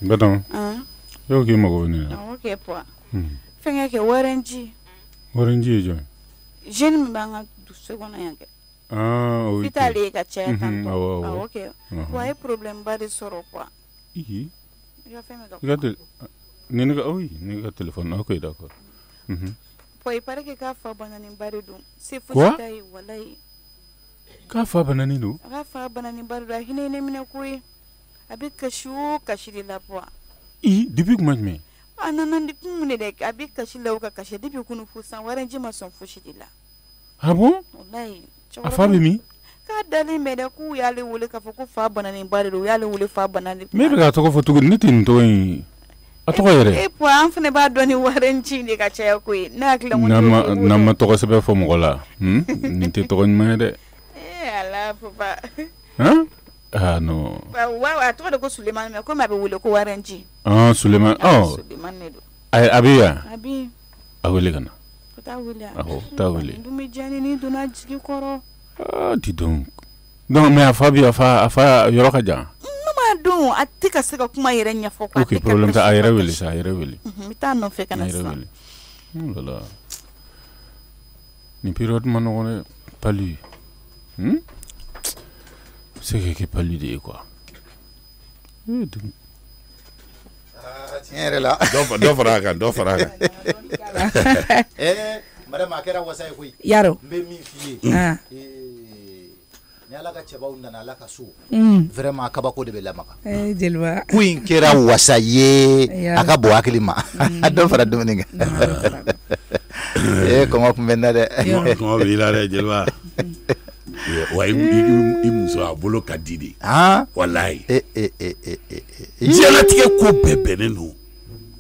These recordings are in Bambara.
Badon. Yo ki mago ni. Okay po. Fenga ke waranji. Waranji jo. Jeune mi banga du seconde yanke. Oui. Fitale ka chetan. Okay. Wa problème ba de soro quoi. Ya fenga ka. Ni ga oui, ni ga téléphone. Okay, d'accord. Poi pare que ka fa banani baridu. Se futai wallahi. Ka fa banani do? Ka fa banani baridu hine ne mina koyi. Abi kashu kashiri la po. Depuis comment mais? Anana depuis mune de abi kashi la ka kashi depuis kunu fusan waranji ma son fushi dila. Ah bon? Wallahi. Afa bimi? Ka dali me da ku yale wule ka fa ku fa banani baridu yale wule fa banani. Me be ka to ko fotu ni tin to yin. Atoko yere. Po an fene ba doni waranji ne ka chaya koyi. Na kila mun. Nama to ko sebe fo mo gola. Ni te to ma de. Ala papa. Hein? Ah non. Wa to de ko Suleiman me ko ma be wule ko waranji. Suleiman. Suleiman ne do. Abiya. Abi. Awele kana. Ta wule. Ta wule. Dumi jani ni dona jigi koro. Dis donc. Donc mais afa yoro ka jan. Don atika seka kuma yere nya foko atika. Okay, problème ta ayere wele. Mi ta no fe kana sa. Oh là là. Ni période manone pas lui. C'est que pas lui de quoi. Tiens là. Do faraga. Madame akera wasai kui. Yaro. Mbe mi fie. Ni ala ka cɛbaw nana ala ka so vraiment kabako de bɛ lamaka jeliba ko in kɛra wasa ye a ka bɔ hakili ma a dɔ fara dumuni kan kɔngɔ kun bɛ n na dɛ kɔngɔ b'i la dɛ jeliba wa i muso a bolo ka di de walayi diɲɛlatigɛ ko bɛɛ bɛnnen don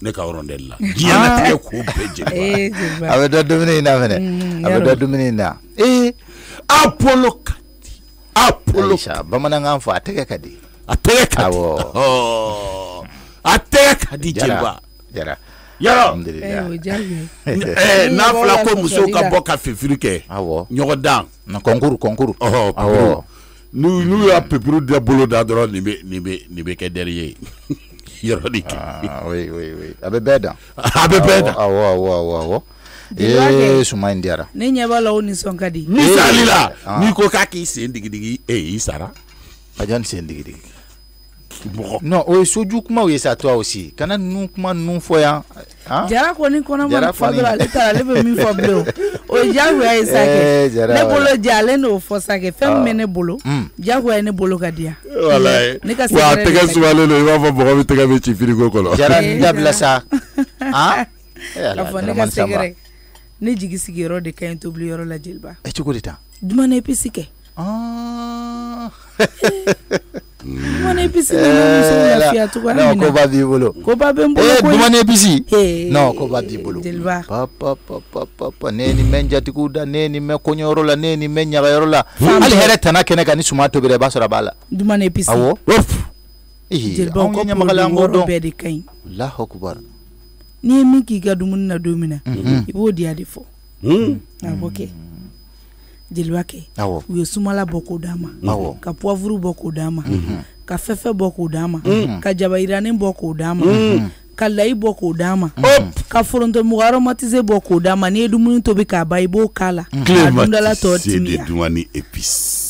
ne ka rondelle la diɲɛlatigɛ ko bɛɛ jeliba a bɛ dɔ dumuni in na fɛnɛ a bɛ dɔ dumuni in na Apollo Aisha bamanankan fɔ a tɛgɛ ka di a tɛgɛ ka di jeliba jara yaro n'a fɔra ko musow ka bɔ ka fifiri kɛ ɲɔgɔn dan concours n'u y'a pepuru da bolo da dɔrɔn nin bɛ kɛ derrière yɔrɔ de kɛ oui a bɛ bɛɛ dan awɔ suma in diyara ne ɲɛ b'a la o nisɔn ka di misali la n'i ko k'a k'i sen digidigi i sara a jɔn sen digidigi non o ye soju kumaw ye sa toi aussi kana ninnu kuma ninnu fɔ yan jara kɔni kɔnɔma fɔ dɔrɔn ale taara ale bɛ min fɔ bilen o ye diyagoya ye sa kɛ ne bolo ja ale n'o fɔ sa kɛ fɛn min bɛ ne bolo diyagoya ye ne bolo ka di yan walayi wa a tɛgɛ sumalen don i b'a fɔ mɔgɔ min tɛgɛ bɛ ci frigo kɔnɔ jara n dabila sa k'a fɔ ne ka sɛgɛrɛ ne jigi sigiyɔrɔ de ka ɲi tobili yɔrɔ la jeliba cogo di tan dumuni épisi kɛ dumuni épisi ne lafiya cogoya min na koba b'i bolo koba bɛ n bolo dumuni épisi non koba b'i bolo jeliba papa ne ni mɛ jatigiw da ne ni mɛ kɔɲɔyɔrɔ la ne ni mɛ ɲagayɔrɔ la hali hɛrɛ tana kɛnɛ kan ni suma tobira i b'a sɔrɔ a b'a la dumuni épisi awɔ jeliba ko yɔrɔ bɛɛ de ka ɲi Allahu akbar n'i ye min k'i ka dumuni na don min na i b'o diya de fɔ a b'o kɛ jeliba kɛ u ye sumala bɔ k'o d'a ma ka poivre bɔ k'o d'a ma ka fɛfɛ bɔ k'o d'a ma ka jaba jiranin bɔ k'o d'a ma ka layi bɔ k'o d'a ma ka forontomugu aromatisé bɔ k'o d'a ma n'i ye dumuni tobi k'a ban i b'o k'a la k'a dundala tɔ timiya dumuni épice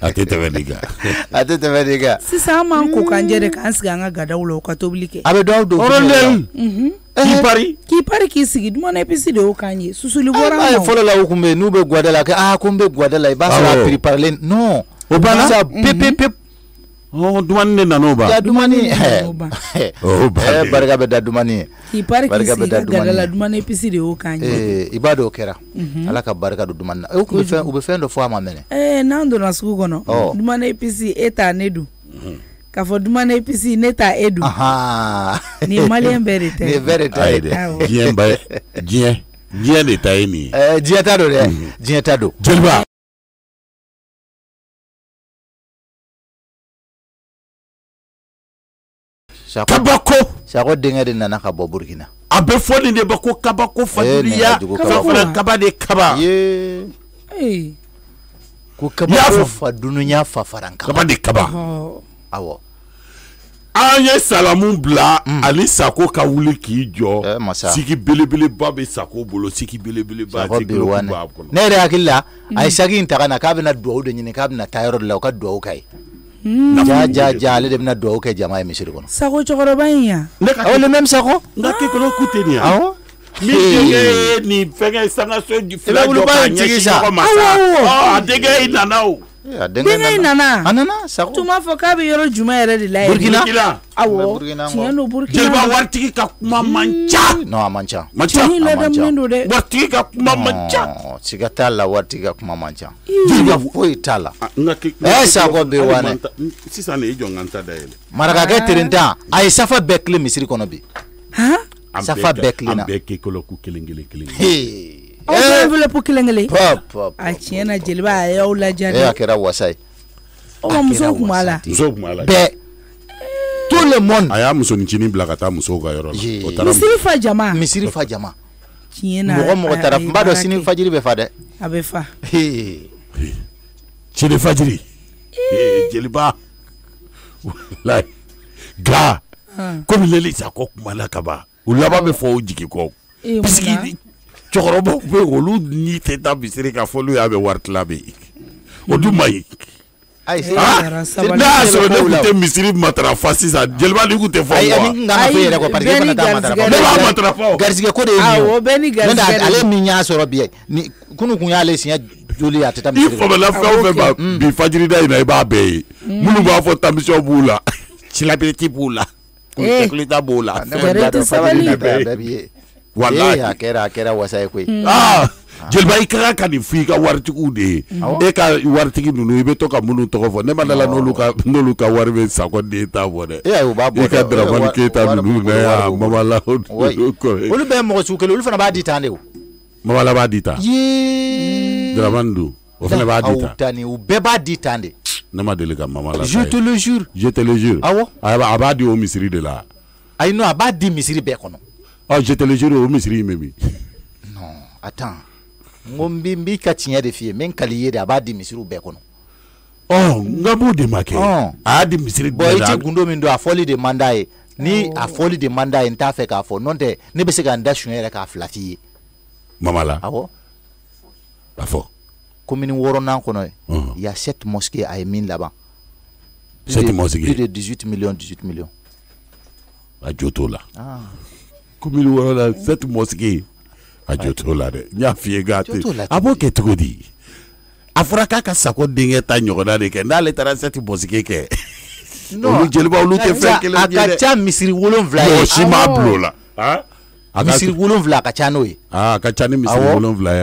a tɛ tɛmɛ nin kan sisan an m'an ko k'an jɛ de k'an sigi an ka gadaw la o ka tobili kɛ a bɛ dɔw don k'i pari k'i sigi dumuni épisi de y'o k'an ye susuli bɔra an ma fɔlɔ la o kun bɛ n'u bɛ guwada la ko n bɛ guwada la i b'a sɔrɔ a préparé non o banna pep dumuni de nana o ban dumuni barika bɛ da dumuni k'i pari k'i sigi ka gada la dumuni épisi de y'o k'an ye i b'a dɔn o kɛra ala ka barika don dumuni na u bɛ fɛn dɔ fɔ a ma mɛnɛ n'an donna sugu kɔnɔ dumuni épisi e t'a ne dun k'a fɔ dumuni épisi ne t'a e dun nin maliyɛn bɛɛ de tɛ nin bɛɛ de ta ye dɛ diɲɛ de ta ye nin ye diɲɛ ta don dɛ diɲɛ ta don jeliba kabako Sako denkɛ de nana ka bɔ Burkina a bɛ fɔ nin de ba ko kabako fadiliya kaba de kaba ko kabako fa dunuya fa faranka kaba de kaba awɔ an ye salamu bila ani Sako ka wuli k'i jɔ sigi belebeleba bɛ Sako bolo sigi belebeleba ne yɛrɛ hakili la a ye sagi in ta ka na k'a bɛna duwawu de ɲini k'a bɛna taa yɔrɔ de la u ka duwawu k'a ye ja ale de bɛna duwawu kɛ jama ye misiri kɔnɔ Sako cɛkɔrɔba in yan awɔ le même Sako nka kekolo ku tɛ nin yan awɔ min denkɛ ni fɛnkɛ sangaso fila jɔ k'a ɲɛsin ɲɔgɔn ma sa a denkɛ i nana o denkɛ in nana a nana Sako tun b'a fɔ k'a bɛ yɔrɔ jumɛn yɛrɛ de la Burkina awɔ tiɲɛ don Burkina jeliba waritigi ka kuma man ca non a man ca cɛnin ladamunen don dɛ waritigi ka kuma man ca siga t'a la waritigi ka kuma man ca jeliba foyi t'a la Sako bɛ wane sisan i jɔ n ka n ta dayɛlɛ marakakɛ terentan a ye safa bɛɛ tile misiri kɔnɔ bi safa bɛɛ tilenna an bɛɛ kekolo ku kelen aw bɛɛ enveloppe kelen a tiɲɛ na jeliba a y'aw ladiya dɛ a kɛra wasa ye musow kun b'a la bɛɛ tout le monde a y'a musonicinin bila ka taa musow ka yɔrɔ la o taara misiri fa jama tiɲɛ na mɔgɔ taara n b'a dɔn sini fajiri bɛ fa dɛ a bɛ fa sini fajiri jeliba wallahi ga komi Leli Sako kumala ka ban u laban bɛ fɔ o jigi kɔ parce que cɛkɔrɔbaw bɛ yen olu ni tɛ taa misiri ka fɔ olu y'a bɛ wari tila bɛ yen o dun man ɲi n'a y'a sɔrɔ ne tun tɛ misiri matarafa sisan jeliba ni tun tɛ fɔ ne b'a matarafa garisɛgɛ ko de ye ale min y'a sɔrɔ bi ni kunu kun y'ale siɲɛ joli a tɛ taa misiri i fɔmɛla fɛn o fɛn bi fajiri da in na i b'a bɛɛ ye minnu b'a fɔ tamisɔn b'u la silabiriti b'u la kuntekulita b'u la wallahi a kɛra wasa ye koyi jeliba i ka ka nin f'i ka waritigiw de ye e ka waritigi ninnu i bɛ to ka minnu tɔgɔ fɔ ne ma dala n'olu ka wari bɛ Sako den t'a bɔ dɛ i ka Dramani Keyita ninnu na yan Mamala olu bɛɛ ye mɔgɔ sugu kelen olu fana b'a di tan de o Mamala b'a di tan Dramani dun o fana b'a di tan u bɛɛ b'a di tan de ne ma deli ka Mamala je te le jure awɔ a b'a di o misiri de la ayi non a b'a di misiri bɛɛ kɔnɔ je te le jure o misiri in bɛ min non attends n ko n b'i ka tiɲɛ de f'i ye n kali ye de a b'a di misiriw bɛɛ kɔnɔ n ka b'o de ma kɛ a y'a di misiri bɛɛ la i tɛ gundo min don a fɔli de man d'a ye ni a fɔli de man d'a ye n t'a fɛ k'a fɔ n'o tɛ ne bɛ se ka n da suɲɛ yɛrɛ k'a fila f'i ye Mamala awɔ a fɔ commune 6nan kɔnɔ il y a 7 mosquées a ye min laban 7 mosquées plus de 18 millions a jo t'o la commune 6 la 7 mosquées a jo t'o la dɛ n y'a f'i ye k'a tɛ a b'o kɛ cogo di a fɔra k'a ka Sako denkɛ ta ɲɔgɔnna de kɛ n'ale taara 7 mosquées kɛ olu jeliba olu tɛ fɛn kelen ye dɛ a ka ca misiri 7 ye mɔgɔ si m'a bilo la misiri 7 a ka ca n'o ye a ka ca ni misiri 7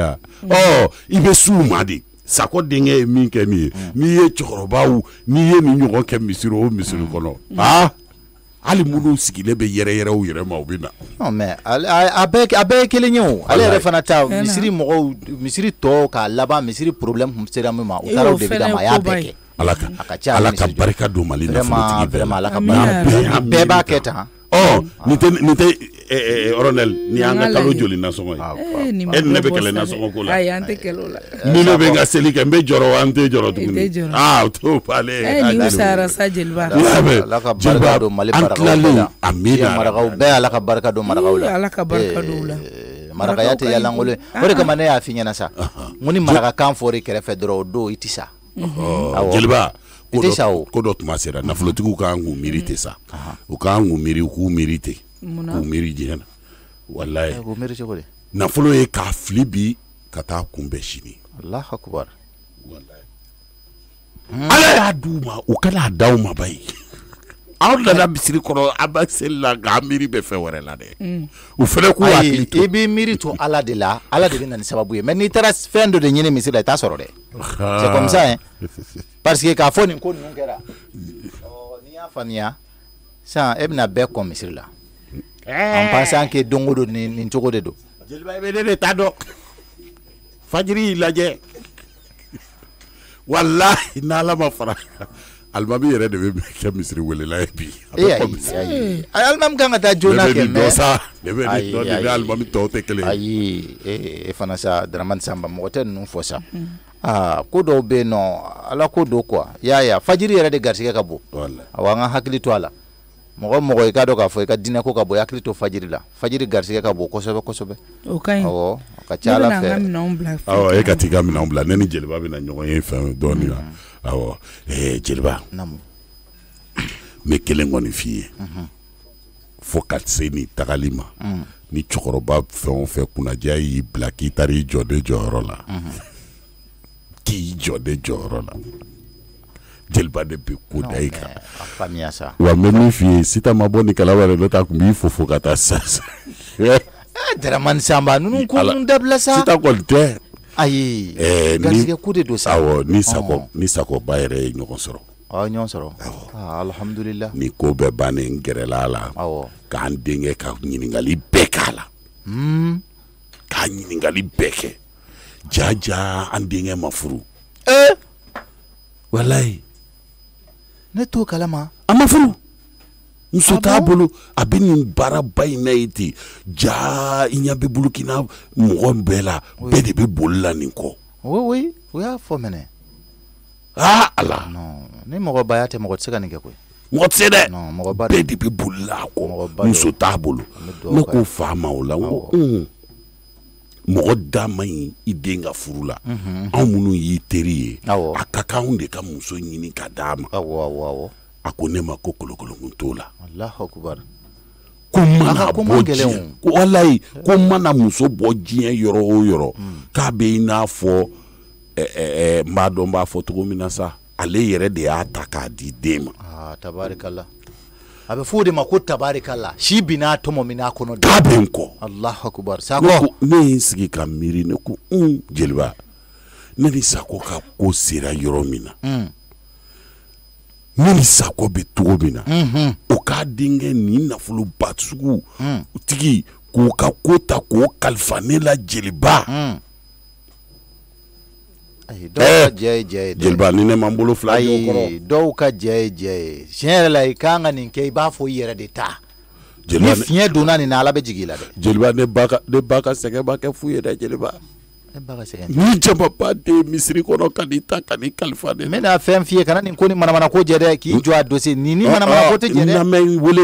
ye i bɛ s'u ma de Sako denkɛ ye min kɛ nin ye n'i ye cɛkɔrɔbaw n'i ye nin ɲɔgɔn kɛ misiri o misiri kɔnɔ hali minnu sigilen bɛ yɛrɛ u yɛrɛ ma u bɛ na non mais a bɛɛ ye kelen ye o ale yɛrɛ fana ta misiri mɔgɔw misiri tɔ k'a laban misiri problème kun sera min ma u taara o de bɛ d'a ma a y'a bɛɛ kɛ ala ka barika don Mali nafolotigi bɛɛ la ala ka barika bɛɛ b'a kɛ tan nin tɛ Oronel ni an ka kalo joli nasɔngɔ ye e ni ne bɛ kɛlɛ nasɔngɔ ko la ni ne bɛ n ka seli kɛ n bɛ jɔrɔ wa n tɛ jɔrɔ tuguni o t'o falen ni sara sa jeliba ala ka barika don Mali marakaw la marakaw bɛɛ ala ka barika don marakaw la ala ka barika don la marakaya tɛ yalankolon o de kama ne y'a f'i ɲɛna sa n ko ni marakakan fɔr'i kɛrɛfɛ dɔrɔn o don i tɛ sa jeliba ko dɔ tuma sera nafolotigiw kan k'u miiri ten sa u kan k'u miiri u k'u miiri ten k'u miiri diɲɛ na walayi nafolo ye k'a fili bi ka taa kunbɛn sini Allahu akbar ala y'a d'u ma u kana d'aw ma bayi aw nana misiri kɔrɔ a b'a seli la nka miiri bɛ fɛn wɛrɛ la dɛ u fana k'u hakili to i b'i miiri to ala de la ala de bɛ na ni sababu ye mais n'i taara fɛn dɔ de ɲini misiri la i t'a sɔrɔ dɛ c'est comme ça hein parce que k'a fɔ nin ko ninnu kɛra n'i y'a faamuya sisan e bɛna bɛɛ kɔn misiri la en pensant que don o don nin cogo de don jeliba i bɛ ne de ta dɔn fajiri y'i lajɛ walahi n'ala ma fara alimami yɛrɛ de bɛ kɛ misiri welela ye bi alimami kan ka taa joona kɛ mais ne bɛ nin dɔn ni alimami tɔw tɛ kelen ayi e fana sa Dramani Samba mɔgɔ tɛ ninnu fɔ sa ko dɔw bɛ yen nɔ ala ko don quoi y'a ye fajiri yɛrɛ de garisɛgɛ ka bon awɔ an ka hakili to a la mɔgɔ i ka dɔn k'a fɔ i ka diinɛ ko ka bɔ hakili to fajiri la fajiri garisɛgɛ ka bon kosɛbɛ kosɛbɛ o ka ɲi awɔ ka ca ala fɛ awɔ e ka t'i ka minɛnw bila ne ni Jeliba bɛna ɲɔgɔn ye fɛn dɔɔni la awɔ Jeliba n bɛ kelen kɔni f'i ye fo ka se ni tagali ma ni cɛkɔrɔba fɛn o fɛn kunnaja y'i bila k'i taara i jɔ de jɔyɔrɔ la k'i jɔ de jɔyɔrɔ la Jeliba de bɛ ko da i kan wa n bɛ min f'i ye Sita ma bɔ ni kalaba yɛrɛ n'o tɛ a tun b'i fo ka taa sa Dramane Samba ninnu ko ninnu dabila sa Sita kɔni tɛ ayi garisɛgɛ ko de don sa awɔ ni Sakoba yɛrɛ ye ɲɔgɔn sɔrɔ ɲɔgɔn sɔrɔ alhamdulillah ni ko bɛɛ bannen gɛrɛla a la k'an denkɛ ka ɲininkali bɛɛ k'a la k'a ɲininkali bɛɛ kɛ jaja an denkɛ ma furu walayi ne t'o kalama a ma furu muso t'a bolo a bɛ nin baaraba in na ye ten ja i ɲɛ bɛ Burukina mɔgɔ bɛɛ la bɛɛ de bɛ boli la nin kɔ oui o y'a fɔ mɛnɛ ala ni mɔgɔbaya tɛ mɔgɔ tɛ se ka nin kɛ koyi mɔgɔ tɛ se dɛ bɛɛ de bɛ boli la a kɔ muso t'a bolo ne ko fa ma o la n ko mɔgɔ da man ɲi i den ka furu la anw minnu y'i teri ye a ka kan anw de ka muso ɲini ka d'a ma a ko ne ma ko kolokolonkun t'o la ko mana bɔ diɲɛ walayi ko mana muso bɔ diɲɛ yɔrɔ o yɔrɔ k'a bɛ i n'a fɔ n b'a dɔn n b'a fɔ cogo min na sa ale yɛrɛ de y'a ta k'a di den ma tabarikala a bɛ fɔ o de ma ko tabarikala si binna tɔmɔ min n'a kɔnɔ k'a bɛ n kɔ Allahu akubar Sako ne ye n sigi ka miiri ne ko Jeliba ne ni Sako ka ko sera yɔrɔ min na ne ni Sako bɛ cogo min na o k'a denkɛ nin nafolo ba sugu tigi k'o ka ko ta k'o kalifa ne la Jeliba Jeliba ni ne ma n bolo fila jɔ kɔrɔ dɔw ka jɛ ye tiɲɛ yɛrɛ la i kan ka nin kɛ i b'a fɔ i yɛrɛ de ta ni fiɲɛ donna nin na Ala bɛ jigin i la dɛ Jeliba ne ba ka sɛgɛn b'a kɛ fu ye dɛ Jeliba ni jamaba de misiri kɔnɔ ka n'i ta ka n'i kalifa de n bɛna fɛn f'i ye kana nin ko ni manamana ko jɛ dɛ k'i jɔ a dossier ni manamana ko tɛ jɛ dɛ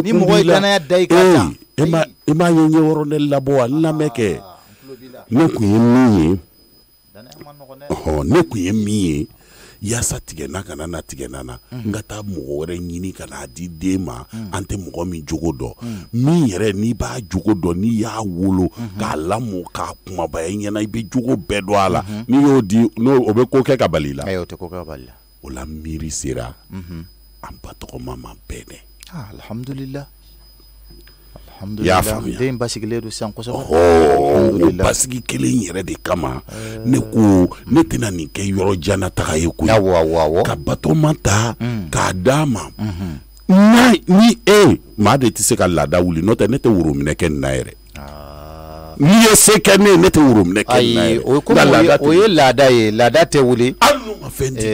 ni mɔgɔ ye danaya da i kan e m'a ye n ye yɔrɔ ne labɔ wa n lamɛn kɛ ne kun ye min ye ne kun ye min ye yaasa tigɛna kana na tigɛna na n ka taa mɔgɔ wɛrɛ ɲini ka n'a di den ma an tɛ mɔgɔ min jogo dɔn min yɛrɛ n'i b'a jogo dɔn n'i y'a wolo k'a lamɔ k'a kumabaya i ɲɛna i bɛ jogo bɛɛ dɔn a la n'i y'o di o bɛ ko kɛ ka bali i la o la miiri sera an ba tɔgɔma ma bɛɛ dɛ alhamdulillah i y'a faamuya den basigilen don sisan kosɛbɛ o basigi kelen yɛrɛ de kama ne ko ne tɛna nin kɛ yɔrɔ janna taga ye koyi ka batoma ta k'a d'a ma ni maa de tɛ se ka laada wuli n'o tɛ ne tɛ worominɛ kɛ nin na yɛrɛ n'i ye se kɛ ne tɛ worominɛ kɛ nin na yɛrɛ o ye laada ye laada tɛ wuli hali n'o ma fɛn di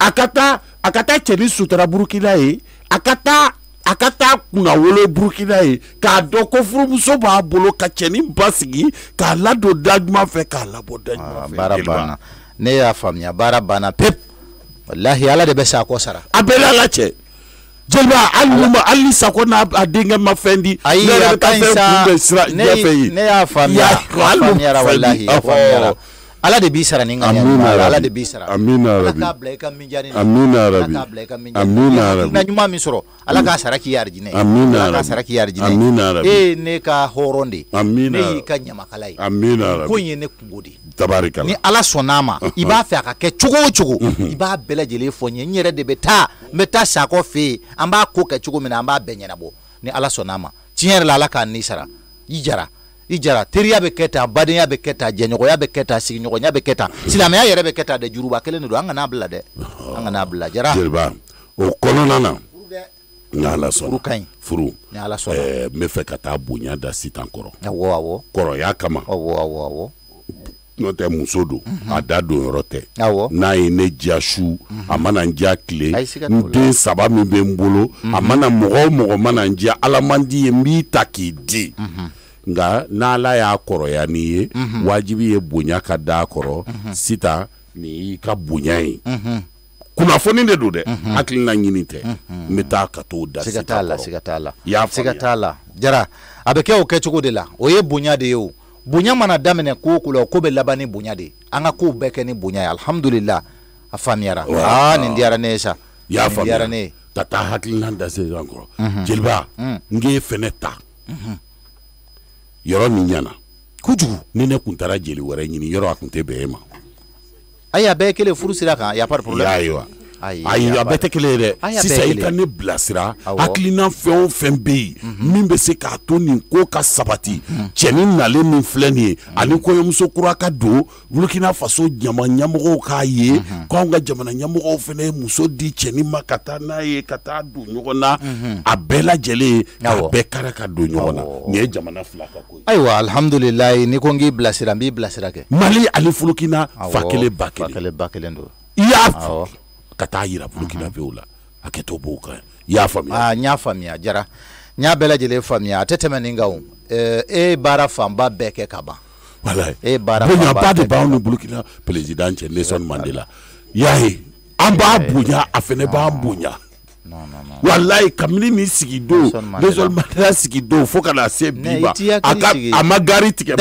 a ka taa cɛ ni sutura Burukina ye a ka taa kunna wolo Burukina ye k'a dɔn ko furumuso b'a bolo ka cɛnin ba sigi k'a ladon da ɲuman fɛ k'a labɔ da ɲuman fɛ baara banna ne y'a faamuya baara banna pep wallahi Ala de bɛ Sako sara a bɛɛ la cɛ Jeliba hali ni Sako n'a denkɛ ma fɛn di ayi ne yɛrɛ bɛ taa fɛn kunbɛn sira ɲɛfɛ ye ne y'a faamuya wallahi Ala de b'i sara ni ka Ala de b'i sara Ala k'a bila i ka minjani Ala k'a bila i ka minjani na ɲuman min sɔrɔ Ala k'a sara k'i yarijinɛ Ala k'a sara k'i yarijinɛ e ne ka hɔrɔn de ne y'i ka ɲamakala ye ko in ye ne kungo de tabarikala ni Ala sɔnn'a ma i b'a fɛ a ka kɛ cogo o cogo i b'a bɛɛ lajɛlen fɔ n ye n yɛrɛ de bɛ taa n bɛ taa Sako fɛ yen an b'a ko kɛ cogo min na an b'a bɛɛ ɲɛnabɔ ni Ala sɔnn'a ma tiɲɛ yɛrɛ la Ala k'a ni sara i jara teriya bɛ kɛ tan badenya bɛ kɛ tan jɛɲɔgɔnya bɛ kɛ tan sigiɲɔgɔnya bɛ kɛ tan silamɛya yɛrɛ bɛ kɛ tan dɛ juruba kelen de don an kana bila dɛ an kana bila Jara Jeliba o kɔnɔna na ni Ala sɔnna furu ka ɲi furu ni Ala sɔnna n bɛ fɛ ka taa bonya da Sitan kɔrɔ awɔ kɔrɔya kama awɔ n'o tɛ muso don a da don yɔrɔ tɛ n'a ye ne diya su a mana n diya tile n den 3 min bɛ n bolo a mana mɔgɔ o mɔgɔ mana n diya Ala man di ye n b'i ta k'i di nka n'Ala y'a kɔrɔya n'i ye wajibi ye bonya ka d'a kɔrɔ Sita ni y'i ka bonya ye kunnafoni de do dɛ hakilina ɲini tɛ n bɛ taa ka t'o da siga t'a la Jara a bɛ kɛ o kɛcogo de la o ye bonya de ye o bonya mana daminɛ ko ko la ko bɛ laban ni bonya de an ka kow bɛɛ kɛ ni bonya ye alhamdulillah a faamuyara nin diyara ne ye sa y'a faamuya ka taa hakilina da se ɲɔgɔn kɔrɔ jeliba n k'e fɛnɛ ta yɔrɔ min ɲɛna kojugu ni ne kun taara jeli wɛrɛ ɲini yɔrɔ a kun tɛ bɛn e ma ayi a bɛɛ kelen furu sira kan y a pas de problème ayi a bɛɛ tɛ kelen ye dɛ sisan i ka ne bilasira hakilina fɛn o fɛn bɛ yen min bɛ se k'a to nin ko ka sabati cɛnin nalen min filɛ nin ye ani kɔɲɔmuso kura ka don Burkina Faso ɲɛmɔgɔw k'a ye k'anw ka jamana ɲɛmɔgɔw fɛnɛ ye muso di cɛnin ma ka taa n'a ye ka taa don ɲɔgɔn na a bɛɛ lajɛlen k'a bɛɛ kari ka don ɲɔgɔn na nin ye jamana fila ka ko ye ayiwa alhamdulillah ni ko n k'i bilasira n b'i bilasira kɛ Mali ani Burkina fa kelen ba kelen don i y'a fɔ ka taa yira Burkina Faso la a kɛ to b'o kan i y'a faamuya n y'a faamuya Jara n y'a bɛɛ lajɛlen faamuya a tɛ tɛmɛ nin kan o e baara fanba bɛɛ kɛ ka ban walayi e baara bonyaba de b'anw ni Burkina président cɛ Nelson Mandela y'a ye an b'a bonya a fɛnɛ b'an bonya walayi kabini nin sigi don Nelson Mandela sigi don fo ka na se bi ma a ma gari tigɛ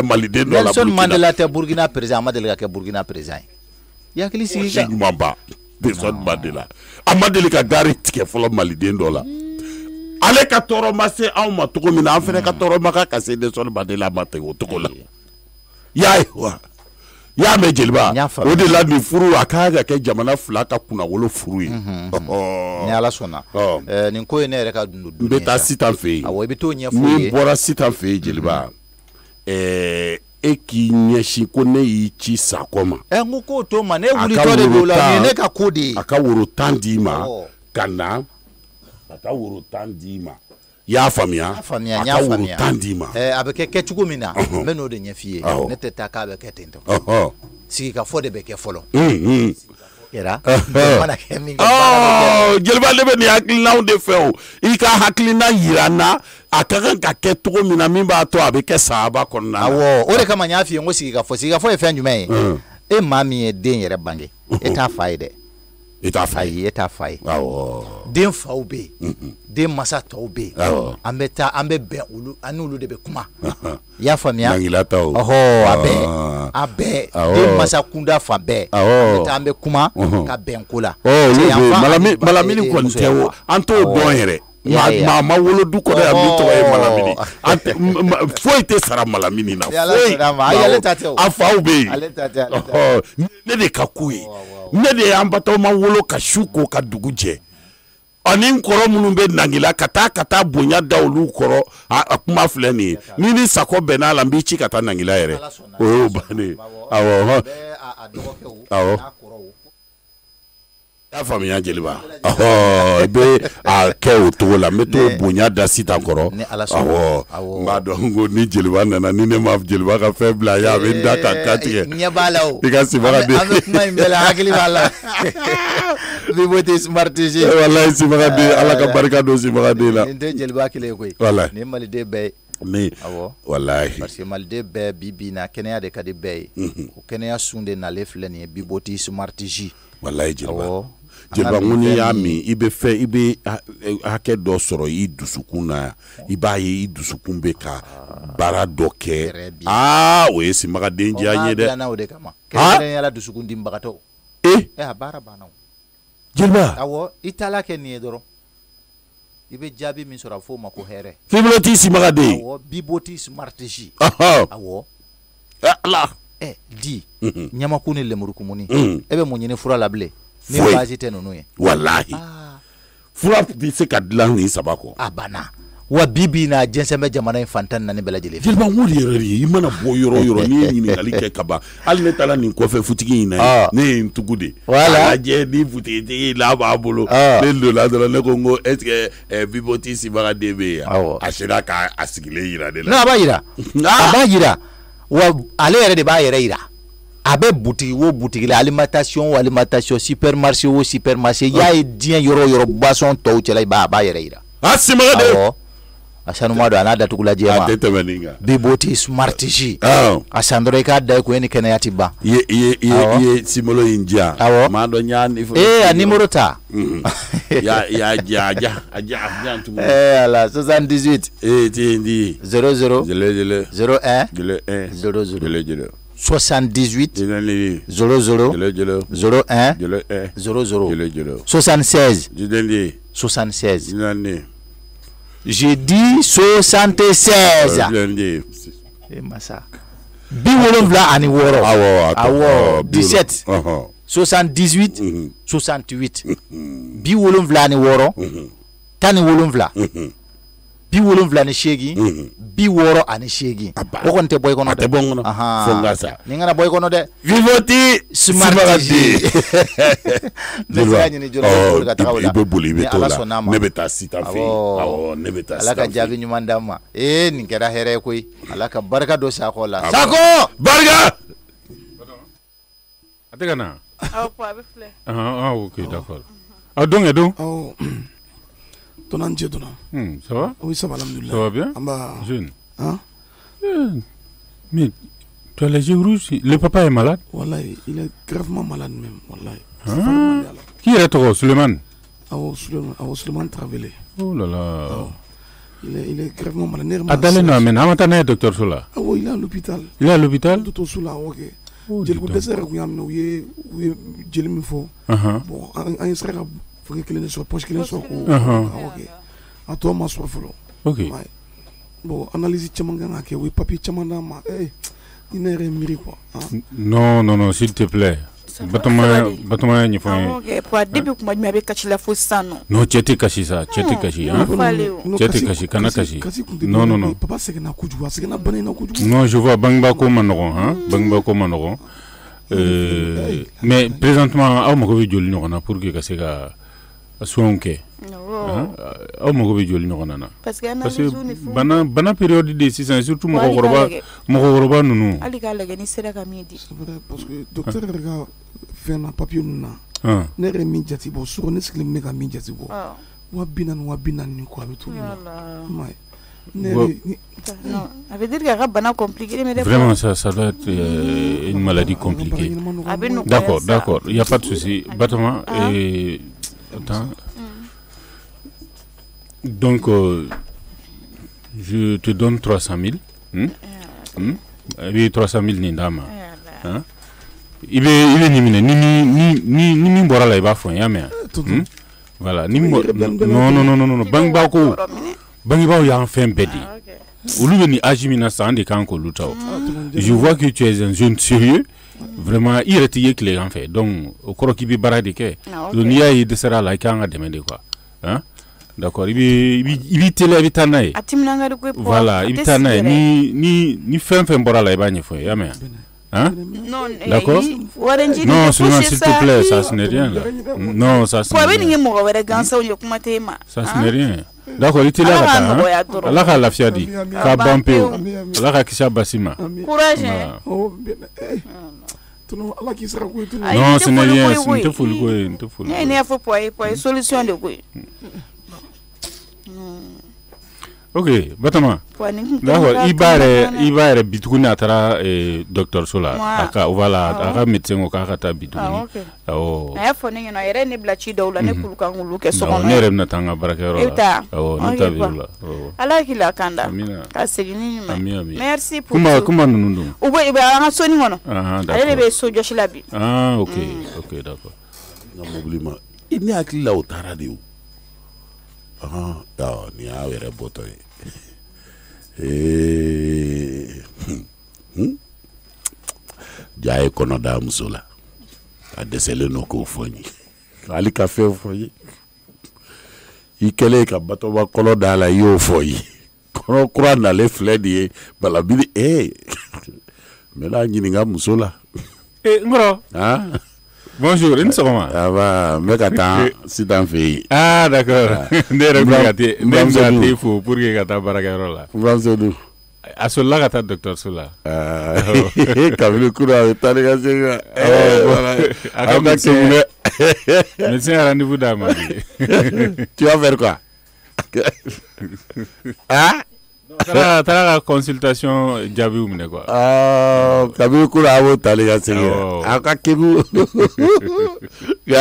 maliden dɔ la Nelson Mandela tɛ Burkina président a ma deli ka kɛ Burkina président ye yakili sigi ka Nelson Mandela a ma deli ka gari tigɛ fɔlɔ maliden dɔ la ale ka tɔɔrɔ ma se anw ma cogo min na an fɛnɛ ka tɔɔrɔ ma ka se Nelson Mandela ma ten o cogo la y'a ye wa y'a mɛn jeliba o de la nin furu a kan ka kɛ jamana fila ka kunnawolo furu ye ni Ala sɔnna nin ko ye ne yɛrɛ ka dundu n bɛ taa Sitan fɛ yen awɔ i bɛ t'o ɲɛfɔ ni bɔra Sitan fɛ yen jeliba e k'i ɲɛsin ko ne y'i ci Sakɔ ma n ko k'o to ma ne wulitɔ de don la nin ye ne ka ko de ye a ka woro 10 d'i ma ka na ka taa woro 10 d'i ma i y'a faamuya a ka woro 10 d'i ma a bɛ kɛ kɛcogo min na n bɛ n'o de ɲɛf'i ye ne tɛ taa k'a bɛ kɛ ten tɔ sigikafɔ de bɛ kɛ fɔlɔ jeliba ne bɛ nin hakilinaw de fɛ o i ka hakilina yira n na a ka kan ka kɛ cogo min na min b'a to a bɛ kɛ sahaba kɔnɔna na awɔ o de kama n y'a f'i ye n ko sigikafɔ ye fɛn jumɛn ye e maa min ye den yɛrɛ bange e t'a fa ye dɛ e t'a fa ye e t'a fa ye den faw bɛ yen den masa tɔw bɛ yen an bɛ bɛn olu an n'olu de bɛ kuma i y'a faamuya a bɛɛ den masa kunda fa bɛɛ an bɛ taa an bɛ kuma ka bɛn ko la malamini kɔni tɛ o an t'o dɔn yɛrɛ maa ma wolo du kɔnɔ yan min tɔgɔ ye malamini foyi tɛ sara malamini na foyi a faw bɛ yen ne de ka ko ye ne de y'an batɔma wolo ka su ko ka dugu jɛ ani n kɔrɔ minnu bɛ Nangila ka taa bonya da olu kɔrɔ a kuma filɛ nin ye ni ni Sakɔ bɛnn'a la n b'i ci ka taa Nangila yɛrɛ o y'o bannen awɔ y'a faamuya jeliba i bɛ a kɛ o cogo la n bɛ t'o bonya da Sitan kɔrɔ awɔ n b'a dɔn ko ni jeliba nana ni ne ma jeliba ka fɛn bila a ye a bɛ n da ka tigɛ ɲɛ b'a la o i ka Sibagaden an bɛ kuma in bɛɛ la hakili b'a la Biboti Smartg walayi Sibagaden Ala ka barika don Sibagaden la nin tɛ jeliba kelen ye koyi walayi nin ye maliden bɛɛ ye walayi parce que maliden bɛɛ bi na kɛnɛya de ka di bɛɛ ye o kɛnɛya sun de nalen filɛ nin ye Biboti Smartg walayi jeliba jeliba n ko n'i y'a min i bɛ hakɛ dɔ sɔrɔ i dusukun na i b'a ye i dusukun bɛ ka baara dɔ kɛ o ye Sibagaden diya n ye dɛ o de kama kɛrɛnkɛrɛnnenya dusukun dibagatɔw a baara banna jeliba awɔ i taala kɛ nin ye dɔrɔn i bɛ jaabi min sɔrɔ a fɔ o ma ko hɛrɛ Biboti Sibagaden awɔ Biboti Smartg awɔ ala di ɲamakun ni lemurukumuni e bɛ mun ɲini fura la bilen ni baasi tɛ ninnu ye walahi fura bɛ se ka dilan nin saba kɔ a banna wa bi na jɛnsɛn bɛ jamana in fantan naani bɛɛ lajɛlen jeliba n ko de yɛrɛ de ye i mana bɔ yɔrɔ o yɔrɔ n'i ye ɲininkali kɛ ka ban hali ne taara nin kɔfɛ futigi in na ne ye n tugu de a lajɛ ni futigitigi la b'a bolo ne donna dɔrɔn ne ko n ko est ce que Biboti Sibagaden bɛ yan a sera k'a sigilen yira de la a b'a yira wa ale yɛrɛ de b'a yɛrɛ yira a bɛ butigi o butigi la alimentation supermarché o supermarché y'a ye diɲɛ yɔrɔ o yɔrɔ boisson tɔw cɛla a b'a yɛrɛ yira Sibagaden asanu mado anada tukula jema biboti smart ji asandro ka da ko ni kena yatiba ye simolo inja ma do nyani numéro ta ya tu ala 78 ndi 00 01 00 78 00 01 00 76 76 j'ai dit 76 massa bi wolonvla ani woro awo 17 78 68 bi wolonvla ani woro tani wolonvla bi wolonvla ni shegi bi woro ani shegi o konte boy kono de fonga sa ni ngana boy kono de vivoti smarti desanya ni jolo ka tawala ibe buli be tola ne beta sita fi ne beta alaka jagi nyumandama ni kera here koy alaka barka do sa ko la sako barka ategana pas avec fleur ok d'accord donc Edo Tonan Dona. Ça va? Oui, ça va, alhamdoulilah. Ça va bien? Amba. Jeune. Hein? Mais tu as les yeux rouges, le papa est malade? Wallahi, il est gravement malade même, wallahi. Qui est toi, Suleiman? Suleiman Travelé. Oh là là. Il est gravement malade. Adalena, mais Amatane, docteur Soula. Ah oui, il est à l'hôpital. Il est à l'hôpital? Docteur Soula, ok. J'ai le désert où il y a le mifo. Bon, un serait faut que les soit poche que les soit ok à toi ma soit folo ok bon analyse chamanga ke oui papier chamanda ma il n'est rien quoi non s'il te plaît batuma ni fo ok pour début kuma mi avec kachila fosano non cheti kashi hein cheti kashi kana kashi non papa c'est que na kuju c'est que na bana na kuju non je vois bangba ko manogon bangba ko manogon mais présentement aw mako bi joli nokona pour que kaseka sonke aw mako be joli nokona parce que bana période de 6 ans surtout mako goroba nunu ali ka lage ni sera ka midi c'est vrai parce que docteur rega fait un papier nuna ne re mi jati bo sur ne skle mega mi jati bo wa binan ni ko abitu mai non ça veut dire qu'il y a bana compliqué mais vraiment ça doit être une maladie compliquée d'accord il y a pas de souci Batama et attends. Donc je te donne 300 000 oui 300 000 nindama il est ni bora la ba fon ya mais voilà ni non bangba ya en fin bedi ulu ni ajimina sande kan ko lutaw je vois que tu es un jeune sérieux vraiment il est éclairé en fait donc au crois qu'il bi barade ke le nia yi de sera la kan ga demande quoi d'accord il télé bitanaye atimnanga de ko voilà bitanaye ni fin bora la ba nyefo ya mais non d'accord non seulement s'il te plaît ça ce n'est rien là non ça ce n'est rien d'accord il télé la ka lafia di ka bampe la ka kisha basima courage non ce n'est rien c'est te fulu ko ne faut pas solution de ko ok Batama d'accord ibare bituguni atara docteur Sola aka voilà aka médecin ko aka ta bituguni na fo ne no yere ne blachi dawla ne kulu kan ngulu ke so ne rem na tanga barakero no ta bila ala kila kanda ka segini ami merci pour kuma nundu ubo ibe anga soni ngono d'accord ale be so joshila bi ok d'accord na mobilima ini akila utara de ni a were boto jaye kono da musula a desele no ko foni ali café foyi ikele ka bato ba kolo da la yo foyi kono kura na le fledi bala bili mela nyini nga musula ngoro bonjour, une seconde. Ah bah, mais attends, c'est un fille. Ah d'accord. Ndé fou pour que kata barakero la. Bravo. Asola kata docteur Sola. Kamil kura tariga senga. Médecin a rendez-vous d'Amadi. Tu vas faire quoi? Tara ka consultation jaabi u minɛ quoi. Kabi kura abo tali ka segin. A ka kebu. Ga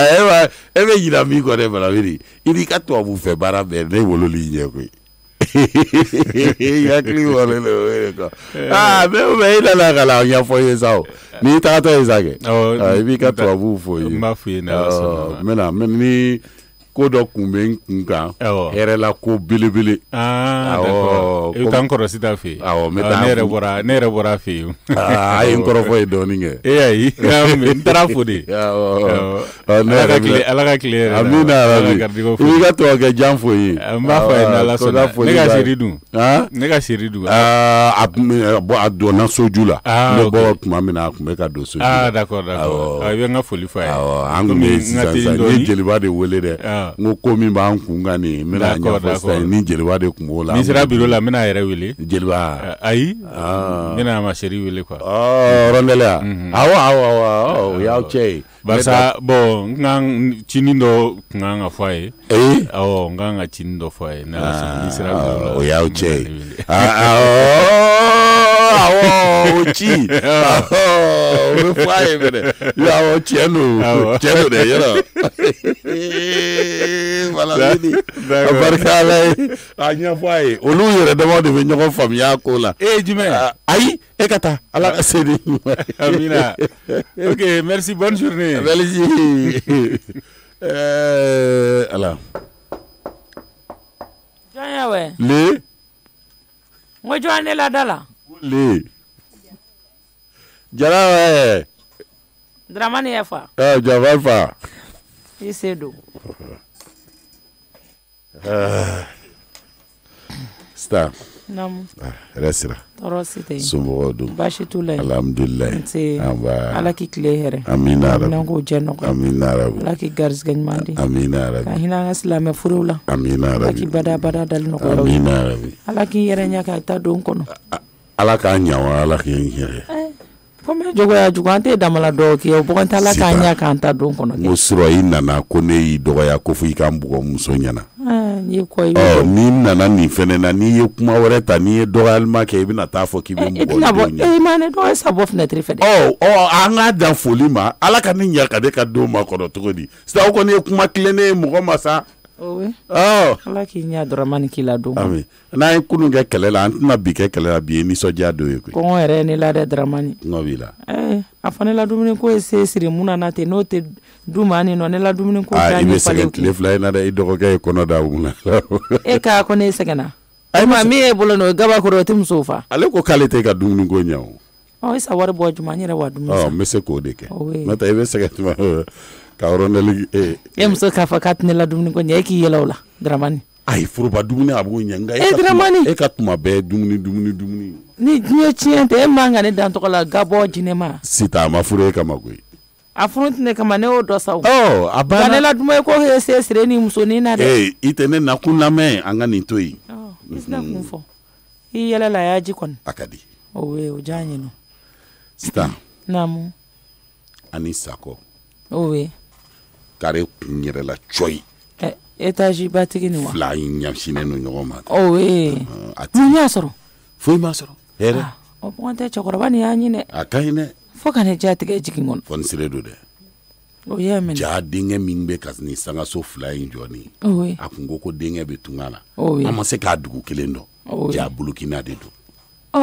e be yira mi ko de bala wiri. Idi ka to abu fe bara be ne wololi ɲɛ koyi. Yakili wale le ko. Me la kala nya fo ye sao. Ni ta to ye sake. Ibi ka to abu fo ye. Ma fu ye na so. Mena ni ko dɔ kun bɛ n kun kan hɛrɛ la ko belebele. D'accord. I t'an kɔrɔ sita fɛ yen. Ne yɛrɛ bɔra fɛ yen. A ye n kɔrɔ fɔ ye dɔɔnin kɛ. Ayi n taara fo de. Ala ka tile yɛrɛ. Amina arabi. I b'i ka tɔgɔ kɛ jan fo ye. N b'a fɔ a ye n'Ala sɔnna. Ne ka seri dun. Ne ka seri dun. A donna soju la. Ne bɔ tuma min na a tun bɛ ka don soju la. D'accord. I bɛ n ka foli fɔ a ye. An tun bɛ sisan n ye jeliba de wele dɛ. N ko min b'an kun kan nin n bɛna ɲɛfɔ sisan ni jeliba de tun b'o la. N'i sera biro la n bɛna yɛrɛ wele. Jeliba. Ayi. N bɛna ma seri wele quoi. Rɔndɛlɛ ya. Awɔ o y'aw cɛ ye. Barisa bon n kan cinin dɔ kun kan ka fɔ a ye. Awɔ n kan ka cinin dɔ fɔ a ye. N'i sera biro la. O y'aw cɛ ye. Awɔ o ci. O bɛ fɔ a ye fɛnɛ. Awɔ tiɲɛ don dɛ yɔrɔ. Voilà ni barika ala ye a ɲɛfɔ a ye olu yɛrɛ dama de bɛ ɲɔgɔn faamuya ko la. Jumɛn? Ayi e ka taa ala ka se de. Amina. Ok, merci, bonne journée. Merci. Ala. Jɔnya wɛ. Le. N ko jɔn ne la da la. Le. Jara wɛ. Dramani ye fa. Jaba fa. I se don. Star. Namu. Resira. Tɔɔrɔ si tɛ yen. Somɔgɔw don. Baasi t'u la yen. Alhamdulilayi. Nse. Ala k'i tile hɛrɛ. Amina arabi. N'an k'o jɛ nɔgɔya. Amina arabi. Ala k'i garisɛgɛ ɲuman di. Amina arabi. Ka hinɛ an ka silamɛ furuw la. Amina arabi. Ala k'i bada dali nɔgɔya. Amina arabi. Ala k'i yɛrɛ ɲɛ ka taa don kɔnɔ. Ala k'a ɲa wa ala k'i yɛrɛ. Komi jogoya jugu an tɛ damala dɔw kɛ o bɔgɔn tala k'a ɲɛ k'an ta don kɔnɔ. N ko sura i nana ko ne y'i dɔgɔya ko fo i ka n bugɔ muso ɲɛna. N'i nana nin fɛnɛ na n'i ye kuma wɛrɛ ta n'i ye dɔgɔyalima kɛ i bɛna taa fɔ k'i bɛ n bugɔ denw ɲɛna. Ma ne dɔgɔya sa bɔ fenêtre fɛ dɛ. An k'a dan foli ma ala ka ne ɲa ka ne ka denw ma kɔrɔ cogo di sisan o kɔni ye kuma tilennen ye mɔgɔ ma sa. Ala k'i ɲɛ Dramani k'i la don. Ami n'an ye kunun kɛ kɛlɛ la an tɛna bi kɛ kɛlɛ la bi ye nisɔndiya dɔ ye koyi. Kɔngɔ yɛrɛ ye ne la dɛ Dramani. Kɔngɔ b'i la. A fɔ ne la dumuni ko ye se siri mun na ten n'o tɛ du ma nin nɔ ne la dumuni ko i bɛ sɛgɛn tile fila in na dɛ i dɔgɔkɛ ye kɔnɔ da mun na. E k'a ko ne sɛgɛnna. Ayiwa min ye bolo n'o ye gabakɔrɔ o tɛ musow fa. Ale ko k'ale tɛ ka dumuni ko ɲɛ o. I sa wari bɔ juma n yɛrɛ wa dumuni san. N bɛ se k'o de kɛ. N'o tɛ i bɛ sɛgɛn tuma ka rɔndɛli. E muso k'a fɔ k'a tɛ ne la dumuni ko ɲɛ e k'i yɛlɛ o la Dramani. Ayi foroba dumuni a b'o ɲɛ nka Dramani e ka tuma bɛɛ dumuni. Ni diɲɛ tiɲɛ tɛ e man ka ne dan tɔgɔ la gabɔ jinɛ ma. Sita a ma furu e kama koyi. A furu tɛ ne kama ne y'o dɔ sa o. A banna. Ka ne la dumuni ko ye se siri ni musonin na dɛ. I tɛ ne nakun lamɛn an ka nin to yen. I tɛna kun fɔ i yɛlɛ la y'a ji kɔni. A ka di. O diya n ye nɔ. Sita. Naamu. Ani Sakɔ. Kare kun yɛrɛ la coyi. Étage batigi ni wa. Fila ɲɛsinnen don ɲɔgɔn ma. Mun y'a sɔrɔ. Foyi m'a sɔrɔ. Hɛrɛ. O kuma tɛ cɛkɔrɔba nin y'a ɲinɛ. A ka ɲi dɛ. Fo ka ne ja tigɛ jigin kɔnɔ. Fɔ n sire don dɛ. O y'a minɛ. Ja denkɛ min bɛ ka nin sangaso fila in jɔ nin. A kun ko denkɛ bɛ tunga la. An ma se k'a dugu kelen dɔn. Ja Burukina de don.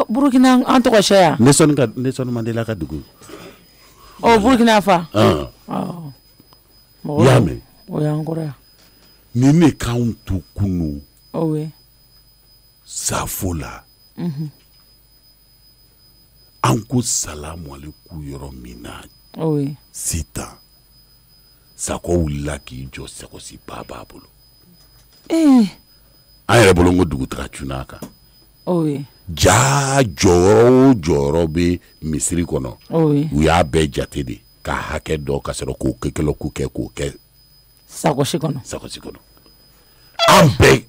Burukina an tɔgɔ sɛ yan. Nelson Mandela ka dugu. Burukina fa. Y'a mɛn. O y'an kɔrɔ yan. Ni ne k'anw to kunu. Safo la. An ko salamu alaikum yɔrɔ min na. Sitan. Sakɔ wulila k'i jɔ Sakɔsi ba b'a bolo. An yɛrɛ bolo n ko dugutaga cunna a kan. Ja jɔyɔrɔ o jɔyɔrɔ bɛ misiri kɔnɔ. U y'a bɛɛ jate de ka hakɛ dɔ ka sɔrɔ k'o kɛ Sakɔsi kɔnɔ. An bɛɛ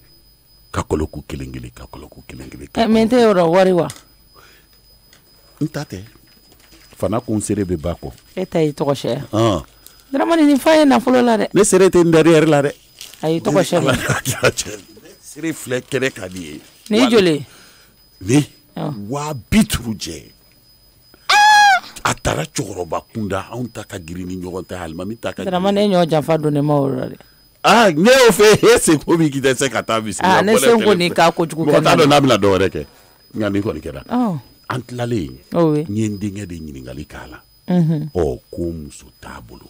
ka kɔlɔku kelen kelen. Mɛ n tɛ yɔrɔ wari wa. N ta tɛ. Fana ko n seere bɛ ba kɔ. E ta y'i tɔgɔ sɛya. Dramani nin fa ye nafolo la dɛ. Ne seere tɛ n derrière la dɛ. A y'i tɔgɔ sɛya. sere filɛ kɛnɛ ka di ye ni joli ni 50 jɛ a taara cɛkɔrɔba kunda anw ta ka girin ni ɲɔgɔn ta alimami ta ka Dramane ɲɔ janfa don ne ma o la dɛ ne y'o fɛ se ko min k'i tɛ se ka taa bisimila ne se ko ni k'a kojugu kɛ mɔgɔ t'a dɔn n'a bɛna dɔ wɛrɛ kɛ nka nin kɔni kɛra an tilalen n ye n denkɛ de ɲininkali k'a la ko muso t'a bolo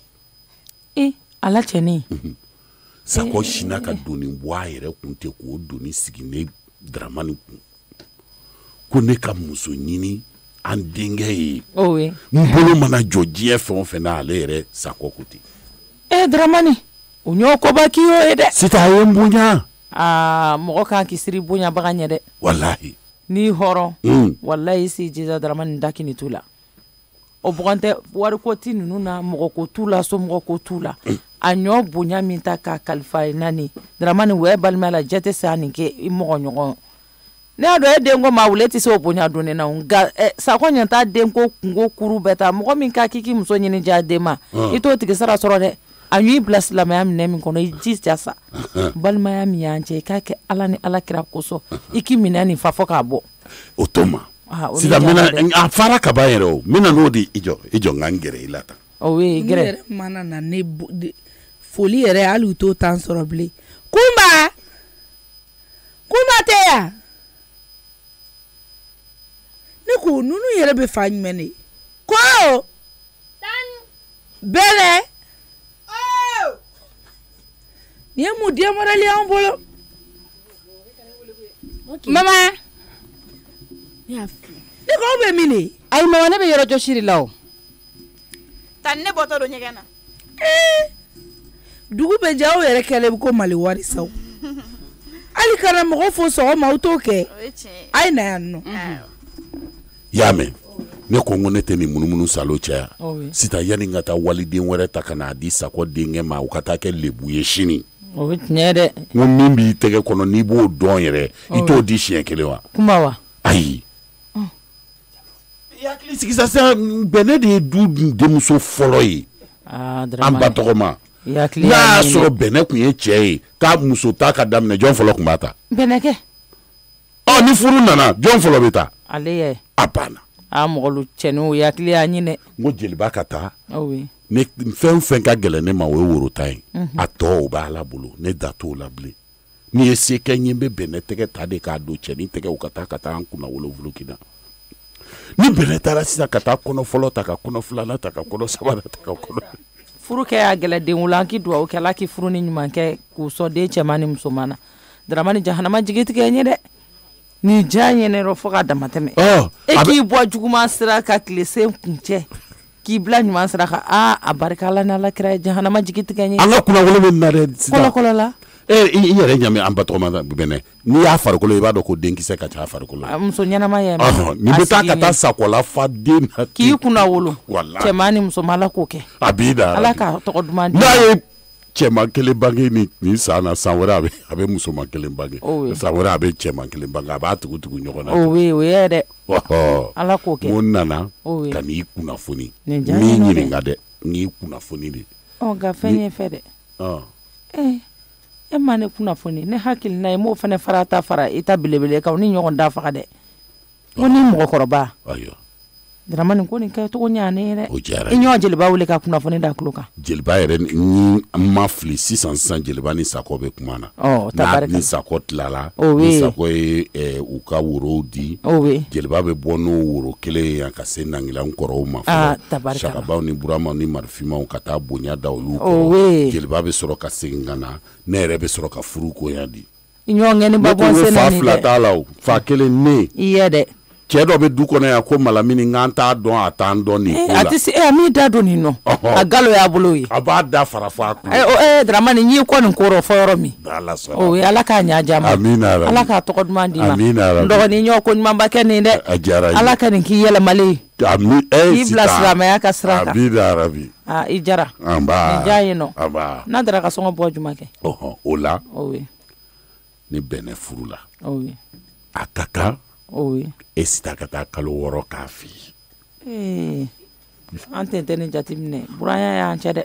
ala cɛnin Sakɔ sina ka doni bɔ a yɛrɛ kun tɛ k'o doni sigi ne Dramane kun ko ne ka muso ɲini an denkɛ ye n bolo mana jɔ diɲɛ fɛn o fɛn na ale yɛrɛ Sakɔ ko ten Dramane o ɲɔ koba k'i y'o ye dɛ Sita a ye n bonya mɔgɔ kan k'i siri bonyabaga ɲɛ dɛ walahi n'i hɔrɔn walahi si jija Dramane da kini t'u la o bɔgɔn tɛ wariko ti ninnu na mɔgɔ ko t'u la somɔgɔ ko t'u la a ɲɔ bonya min ta k'a kalifa ye nani Dramane wɛ balima la jɛ tɛ se a nin kɛ i mɔgɔ ɲɔgɔn ne y'a dɔn e den ko maa wele tɛ se o bonya don ne na nka Sakɔ ɲɛ t'a den ko kungo kuru bɛɛ ta mɔgɔ min ka k'i muso ɲini diya den ma i t'o tigi sara sɔrɔ dɛ a ɲ'i bila silamɛya minɛ min kɔnɔ i jija sa balimaya min y'an cɛ i k'a kɛ ala ni ala kira kosɔn i k'i minɛ nin fa fɔ k'a bɔ o to ma sisan a fara ka ban yɛrɛ o n bɛna n'o de i jɔ n ka n gɛrɛ i la tan gɛrɛ mana na ne foli yɛrɛ hali u t'o tan sɔrɔ bilen Kumba tɛ yan ne ko nunu yɛrɛ bɛ fa jumɛn de ko bɛlɛ ni ye mun den mɔdɛli y'an bolo mama ne ko aw bɛ min de ayi mama ne bɛ yɔrɔ jɔsiri la o tan ne bɔtɔ don ɲɛgɛn na dugu bɛ jɛ aw yɛrɛ kɛlɛ ko mali wari saw hali kana mɔgɔ fo sɔgɔma aw t'o kɛ a ye na yan nɔ y'a mɛn ne ko n ko ne tɛ nin munumunu salo caya Sita yanni n ka taa waliden wɛrɛ ta ka n'a di Sakɔ denkɛ ma u ka taa kɛ lebu ye sini o bɛ tiɲɛ dɛ n ko min b'i tɛgɛ kɔnɔ n'i b'o dɔn yɛrɛ i t'o di siɲɛ kelen wa Kumba wa ayi i hakili sigi sisan Bɛnɛ de ye du denmuso fɔlɔ ye an ba tɔgɔ ma n'a y'a sɔrɔ Bɛnɛ tun ye cɛ ye k'a muso ta ka daminɛ jɔn fɔlɔ tun b'a ta Bɛnɛkɛ ni furu nana jɔn fɔlɔ bɛ ta ale ye a banna mɔgɔ cɛnin o hakili y'a ɲinɛ n ko jeliba ka taa ne fɛn fɛn ka gɛlɛn ne ma o ye worota ye a tɔ o bɛ Ala bolo ne da t'o la bilen n'i ye se kɛ n ye n bɛ Bɛnɛ tɛgɛ ta de k'a don cɛnin tɛgɛ o ka taa an kunna wolonfoloki na ni Bɛnɛ taara sisan ka taa kɔnɔ fɔlɔ ta ka kɔnɔ filanan ta ka kɔnɔ sabanan ta ka kɔnɔ furu kɛ y'a gɛlɛn den wolo an k'i dugawu kɛ Ala k'i furu ni ɲuman kɛ k'u sɔn den cɛman ni musoman na Dramane jahanama jigitigɛ n ye dɛ ni diya ɲɛnɛ fo ka dama tɛmɛ e k'i bɔ juguman sira ka tile sen kun cɛ k'i bila ɲuman sira kan a barika Ala ni ala kira jahanama jigitigɛ n ye an ka kunnawolo bɛ na dɛ kɔlɔkɔlɔ la i yɛrɛ ɲami an ba tɔgɔma Bɛnɛ n'i y'a farikolo i b'a dɔn ko denkisɛ ka ca a farikolo muso ɲɛnama ye nin bɛ taa ka taa Sakɔ la fa den na k'i kunna wolo cɛman ni musoman Ala k'o kɛ a b'i da Ala ka tɔgɔ duman di n'a ye cɛman kelen bange nin san na san wɛrɛ a bɛ musoman kelen bange san wɛrɛ a bɛ cɛman kelen bange a b'a tugu ɲɔgɔn na o ye dɛ Ala k'o kɛ mun nana ka n'i kunnafoni min ɲininka dɛ n'i kunnafoni de nka fɛn ye fɛ dɛ e ma ne kunnafoni ne hakili na ye m'o fana fara ta fara i ta belebele kan ni ɲɔgɔn da faga dɛ ko ni mɔgɔkɔrɔba Dramane ko nin kɛ cogo ɲa ne yɛrɛ i ɲɔgɔn jeliba wele ka kunnafoni da tulo kan jeliba yɛrɛ ni ma fili sisan jeliba ni Sakɔ bɛ kuma na ni Sakɔ tilala ni Sakɔ ye u ka worow di jeliba bɛ bɔ n'o woro kelen ye yan ka se Nangilan kɔrɔw ma fɔlɔ Sakabaw ni Buramaw ni Marifimaw ka taa bonya da olu kɔrɔ jeliba bɛ sɔrɔ ka segin ka na ne yɛrɛ bɛ sɔrɔ ka furu koya di ɲɔgɔn ba bɔ sen na fa fila t'a la o fa kelen ne i ye dɛ cɛ dɔ bɛ du kɔnɔ yan ko malamini n t'a dɔn a t'an dɔn nin ko la a tɛ se a min da don nin nɔ a galo y'a bolo ye a b'a da fara fɔ a kun Dramane n'i kɔ nin kɔrɔ fɔ yɔrɔ min o ye Ala k'a ɲa diya ma Ala k'a tɔgɔ duman d'i ma n dɔgɔnin ɲɔ ko ɲumanba kɛ nin dɛ Ala ka nin k'i yɛlɛmalen k'i bila silamɛya ka sira kan i jara nin diya ye nɔ n'a dara ka sɔngɔ bɔ juma kɛ o la ni Bɛnɛ furu la a ka kan e Sita ka taa kalo 6 k'a f'i an tɛ ni jateminɛ buranya y'an cɛ dɛ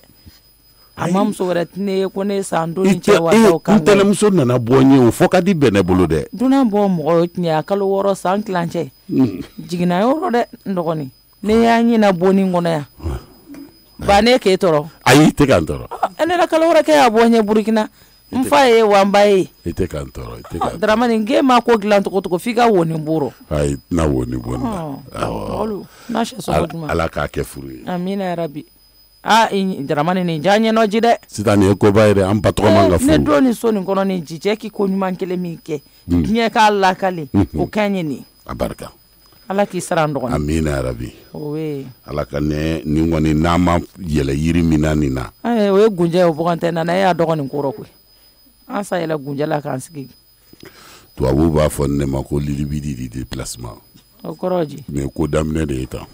Amamuso wɛrɛ tine ko ne san don ni cɛ wa kan. Ntɛnɛmuso nana bɔ n ye o fɔ ka di bɛn ne bolo dɛ. Dunan bɔ mɔgɔ tiɲɛ a kalo 6 san kilancɛ. Jiginna yɔrɔ dɛ n dɔgɔnin. Ne y'a ɲina bɔni kɔnɔ yan. Ba ne k'e tɔrɔ. Ayi tɛ ka n tɔrɔ. Ne la kalo wɛrɛ kɛ y'a bɔ n ye Burukina. N fa ye wa n ba ye. I tɛ ka n tɔrɔ. Dramani n ma ko dilan togo togo f'i ka wo ni boro. Ayi na wo ni boro. N'a sɛ sɔrɔ juma. Ala k'a kɛ furu ye. Amina yarabi. Dramani nin diya ɲɛnɔ ji dɛ. Sisan nin ye koba ye dɛ an ba tɔgɔ man ka furu. Ne don ni so nin kɔnɔ nin ji cɛ k'i ko ɲuman kelen min kɛ. Diɲɛ k'a lakale. O ka ɲi nin. A barika. Ala k'i sara an dɔgɔnin. Amina yarabi. Oui. Ala ka ne ni kɔni n'a ma yɛlɛ yiri min na nin na. O ye gunjɛ ye o bɔgɔ tɛ nana e y'a dɔgɔnin kɔrɔ koyi. An sa yɛlɛ gunjɛ la k'an sigi. Tubabu b'a fɔ ne ma ko libidi di déplacement. O kɔrɔ ji. Mais ko daminɛ de ye tan.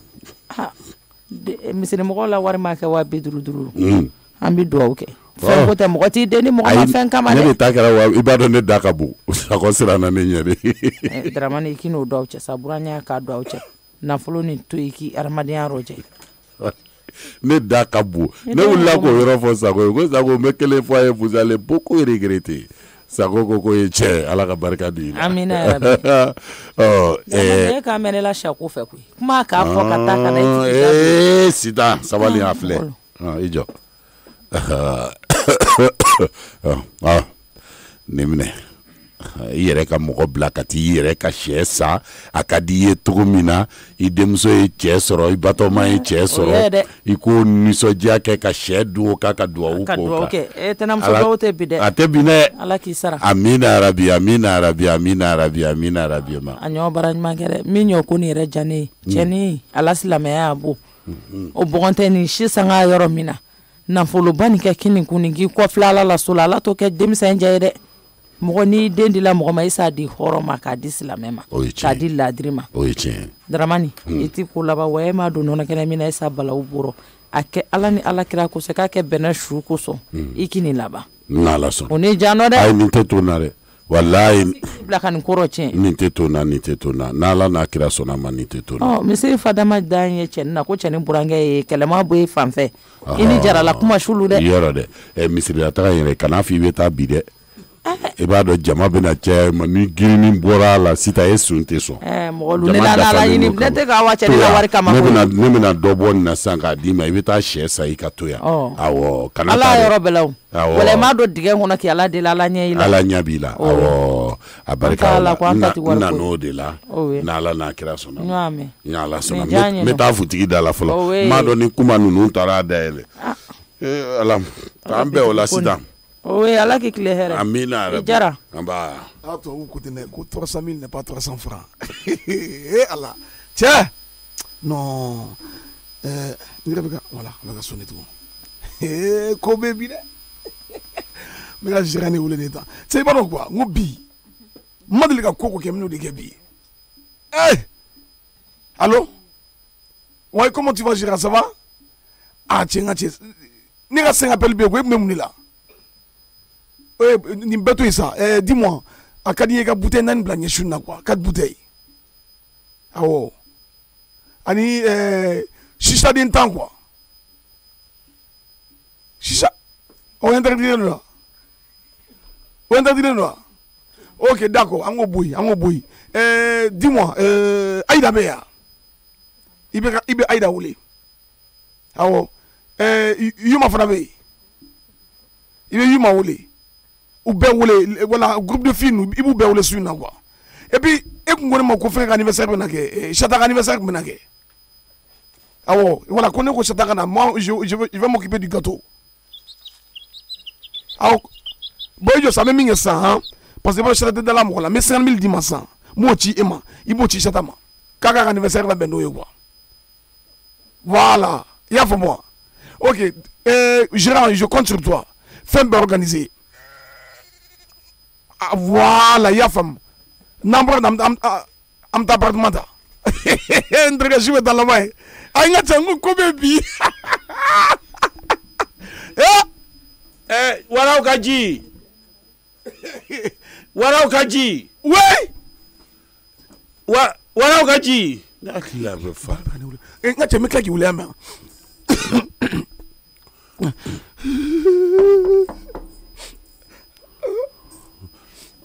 Misirimɔgɔw la wari ma kɛ 50,000. An bɛ dugawu kɛ. Fɛn ko tɛ mɔgɔ t'i den ni mɔgɔ ma fɛn kama dɛ. Ne de ta kɛra i b'a dɔn ne da ka bon. Sakɔ sira na ne ɲɛ de. Dramani i k'i n'o dɔw cɛ sa buranya k'a dɔw cɛ. Nafolo ni to i k'i adamadenya rɔ cɛ. Ne da ka bon. Ne wulila k'o yɔrɔ fɔ Sako ye ko Sako n bɛ kelen fɔ a ye vous allez beaucoup regretter. Sako ko ye cɛ Ala ka barika di. Amina yarabi. E k'a mɛn ne la Sako fɛ koyi. Kuma k'a fɔ ka taa ka na i sida sabali a filɛ. I jɔ. Ne minɛ. I yɛrɛ ka mɔgɔ bila ka t'i yɛrɛ ka sɛ san a ka di I ye cogo min na I denmuso ye cɛ sɔrɔ I batɔma ye cɛ sɔrɔ I ko nisɔndiya kɛ ka sɛ dugawu k'a ka dugawu k'o kan. Tɛnɛmuso dɔw tɛ bi dɛ. A tɛ bi dɛ. Ala k'i sara. Amina yarabi amina yarabi amina yarabi amina yarabi ma. A ɲɔgɔn bara ɲuman kɛ dɛ min ɲɔ ko nin yɛrɛ diya ne ye cɛnin Ala silamɛya y'a bo o bɔgɔn tɛ nin si sanga yɔrɔ min na nafoloba nin kɛ kini kun k'i kɔfilɛ Ala la so la Ala t'o kɛ denmisɛn diya ye dɛ. Mɔgɔ ni den dila mɔgɔ ma I s'a di hɔrɔn ma k'a di silamɛ ma k'a di ladiri ma. O ye tiɲɛ. Dramani I ti ko laban wa e m'a don nɔnɔ kɛnɛ min na I sa balawu bɔrɔ a kɛ Ala ni Ala kira kosɔn k'a kɛ bɛnɛ su kosɔn I k'i nin laban. N'Ala sɔn. O ni jan nɔ dɛ. Ayi nin tɛ to na dɛ. Wallahi bila ka nin kɔrɔ tiɲɛ. Nin tɛ to na nin tɛ to na n'Ala n'a kira sɔnna ma nin tɛ to na. Misiri Fadama dan ye cɛnin na ko cɛnin burankɛ ye kɛlɛma bɔ I fan fɛ I ni jarala kuma sulu dɛ. Yɔrɔ dɛ misiri la taga yɛrɛ kana f'i bɛ taa bi dɛ. I b'a dɔn jama bɛna caya ma ni girinni bɔra a la sisan e sun tɛ sɔn. Mɔgɔ lu ne la n'Ala ɲini ne tɛ k'a wa cɛnin ka wari kama. Ne bɛna dɔ bɔ nin na sisan k'a d'i ma I bɛ taa sɛ san I ka to yan. Awɔ kana taa dɛ. Ala yɔrɔ bɛɛ la o. Wala I m'a don dingɛ kɔnɔ k'i Ala deli Ala ɲɛ I la. Ala ɲɛ b'i la awɔ a barika la n nan'o de la n'Ala n'a kira sɔnna. Ni Ala sɔnna n bɛ taa futigi da la fɔlɔ n m'a dɔn ni kuma ninnu taara a dayɛlɛ. Ala k'an bɛn o la sisan. Oui, Allah qui clé here. Amina. Jara. Amba. Ah, toi, vous coûtez 300 000 n'est pas 300 francs. Eh, Allah. Tiens. Non. Voilà, on va sonner tout. Eh, Kobe bide. Mais là, je n'ai rien de temps. C'est pas quoi. Mon bi. Moi, de la coco qui est venu de Gabi. Eh. Allô? Ouais, comment tu vas, Gérard? Ça va? Ah, tiens, tiens. N'est-ce pas un appel bien, oui, même là. Nimbeto ça dis-moi a ka di ye ka bouteille nani bila ɲɛsun na quoi 4 bouteilles awɔ ani shisha den tan quoi shisha o interdit là ok d'accord an ko boyi dis-moi Aïda bɛ yan i bɛ Aïda wele awɔ Yuma fana bɛ yen i bɛ Yuma wele ou bien voilà groupe de filles ils vous bien sur na quoi et puis et qu'on connaît mon confrère anniversaire benake chata anniversaire benake ah ouais voilà connaît ko chata kana moi je vais m'occuper du gâteau ah boy je ça même ça hein parce que moi chata de la mola mais 50 000 dimanche moi ti ema ibo ti chata ma kaka anniversaire la beno quoi voilà il y a pour moi ok Gérard je compte sur toi fais bien organiser. Voilà, il y a femme. N'importe am ta appartement ta. Ndrega jouer dans la main. Aïe nga tangu kobe bi. Wala ukaji. Wala ukaji. Ouais. Wala ukaji. Akila befa. Nga teme klaki wule ama.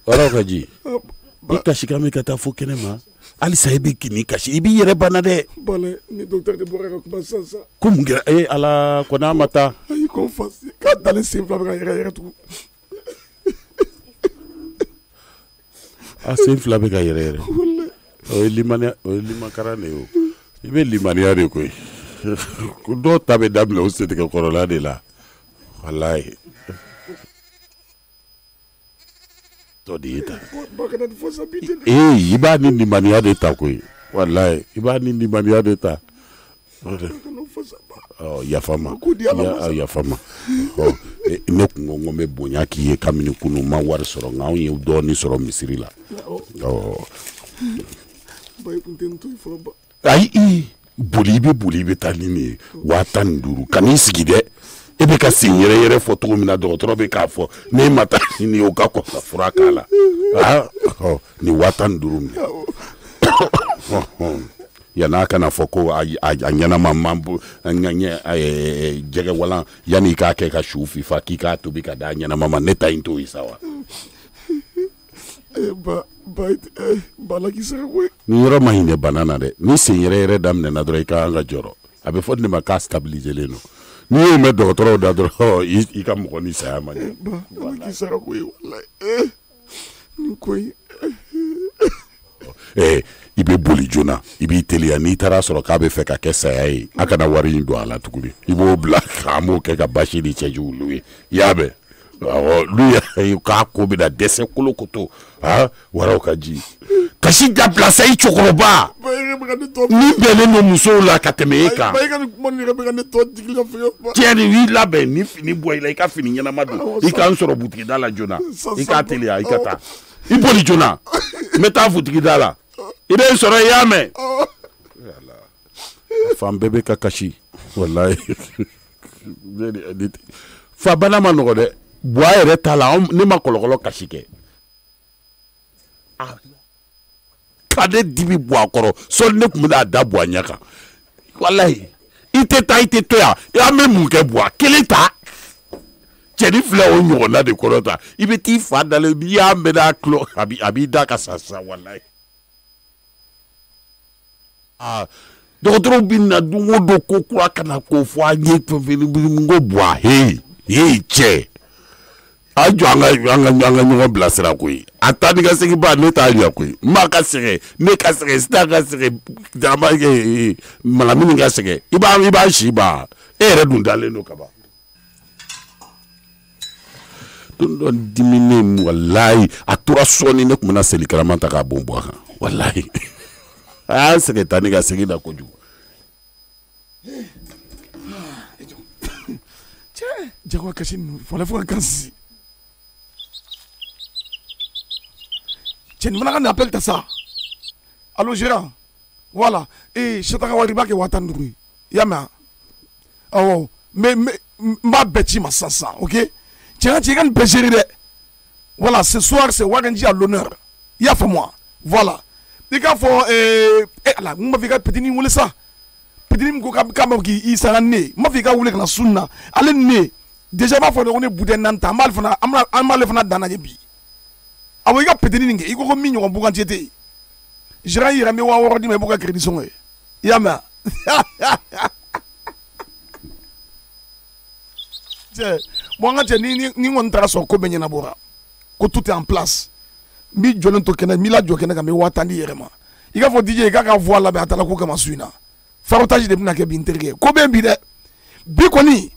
Ora ka ji i kasi ka me ka taa fo kɛnɛ ma halisa i bɛ kini kasi i b'i yɛrɛ bana dɛ. Bale ni docteur de bɔra ka kuma sisan. Ko mun kɛra ala ko n'a ma taa. Ayi ko fasi k'a dalen sen fila bɛ ka yɛrɛ tugun. A sen fila bɛ ka yɛrɛ. O ye limakara de ye o. I bɛ limaniya de koyi. Ko dɔw ta bɛ daminɛ o sentigɛ kɔrɔla de la. Walayi. Tɔ de ye ta. I b'a ni limaniya de ta koyi. Walayi i b'a ni limaniya de ta. Yafa ma. Yafa ma. Ne kun ko n bɛ bonya k'i ye kabini kunun ma wari sɔrɔ nka anw ye dɔɔnin sɔrɔ misiri la. Ayi boli i bɛ taa ni nin ye 15,000 ka n'i sigi dɛ. E bɛ ka sen yɛrɛ fɔ cogo min na dɔgɔtɔrɔ bɛ k'a fɔ ne ma taa ni o ka kɔn ka fura k'a la. Ni 15,000 min. Yan'a kana fɔ ko a ɲɛnama man bon jɛgɛ walan yan'i k'a kɛ ka su fifa k'i k'a tobi ka d'a ɲɛnama ma ne ta in t'o ye sa wa. Ni yɔrɔ ma hinɛ bana na dɛ ni sen yɛrɛ daminɛna dɔrɔn i ka ka jɔrɔ a bɛ fɔ ne ma k'a stabiliselen don n'i y'o mɛn dɔgɔtɔrɔw da dɔrɔn i ka mɔgɔ ni saya man ɲɛ. I bɛ boli joona i b'i teliya n'i taara sɔrɔ k'a bɛ fɛ ka kɛ saya ye a kana wari in don a la tuguni i b'o bila k'an b'o kɛ ka basi ni cɛjugu lu ye i y'a mɛn lu yɛrɛ k'a ko bɛ na dɛsɛ kolokoto waraw ka ji kasi dabila i cɛkɔrɔba min bɛnnen don musow la ka tɛmɛ e kan tiɲɛ de y'i labɛn ni fini bɔ i la i ka fini ɲɛnama don i k'an sɔrɔ butigida la joona i k'a teliya i ka taa i boli joona n bɛ taa butigida la i bɛ n sɔrɔ i y'a mɛn fan bɛɛ bɛ ka kasi walayi fa bana ma nɔgɔ dɛ buwa yɛrɛ t'a la ne ma kɔlɔkɔlɔ kasi kɛ ka ne dibi buwa kɔrɔ sɔɔni ne tun bɛ n'a da buwa ɲɛ kan walayi i tɛ taa i tɛ to yan an bɛ mun kɛ buwa kelen ta cɛni filɛ o ɲɔgɔnna de kɔrɔ ta i bɛ t'i fa dalen n'i y'a mɛn n'a tulo a b'i da ka sa walayi. Dɔgɔtɔrɔw bɛ na don o don ko kura kana ko fɔ an ye ko buwa he cɛ a jɔ an ka ɲɔgɔn bilasira koyi a taa ni ka segin ba ne t'a ɲɛ koyi maa ka sɛgɛn ne ka sɛgɛn sita ka sɛgɛn darama malamini ka sɛgɛn i b'a si ba e yɛrɛ dun dalen don kaban don dɔ diminen walayi a tora sɔɔni ne tun bɛna seli karama ta k'a bon bɔ a kan walayi a y'a sɛgɛn ta ni ka segin da kojugu. Jagoya kasi ninnu fɔlɔ fo ka kan sisi cɛ nin fana ka nin appel ta sa allo gérant voilà sata ka wari i b'a kɛ 15,000 ye i y'a mɛn awɔ n b'a bɛɛ ci ma sisan ok cɛ ka i ka nin bɛɛ gérer dɛ voilà ce soir c'est Waganji à l'honneur i y'a faamu wa voilà i k'a fɔ ala n b'a fɔ i ka petini wele sa petini min ko k'a ma k'i sara ne n b'a fɔ i ka wele ka na sun na ale ne déjà b'a fɔ de ko ne budɛ nan ta an b'ale fana dan lajɛ bi awɔ i ka petini nin kɛ i ko min ɲɔgɔn buganti tɛ yen gérant yɛrɛ n bɛ 6000 d'i ma i b'o ka crédit sɔngɔ ye i y'a mɛn cɛ bon an ka cɛ ni kɔni taara sɔrɔ ko bɛɛ ɲɛnabɔra ko tout est en place n b'i jɔlen to kɛnɛ n b'i lajɔ kɛnɛ kan n bɛ 1000 di yɛrɛ ma i k'a fɔ DJ k'a ka voix labɛn a taara ko kama su in na farotage de bɛna kɛ bi n terikɛ ko bɛ bi dɛ bi kɔni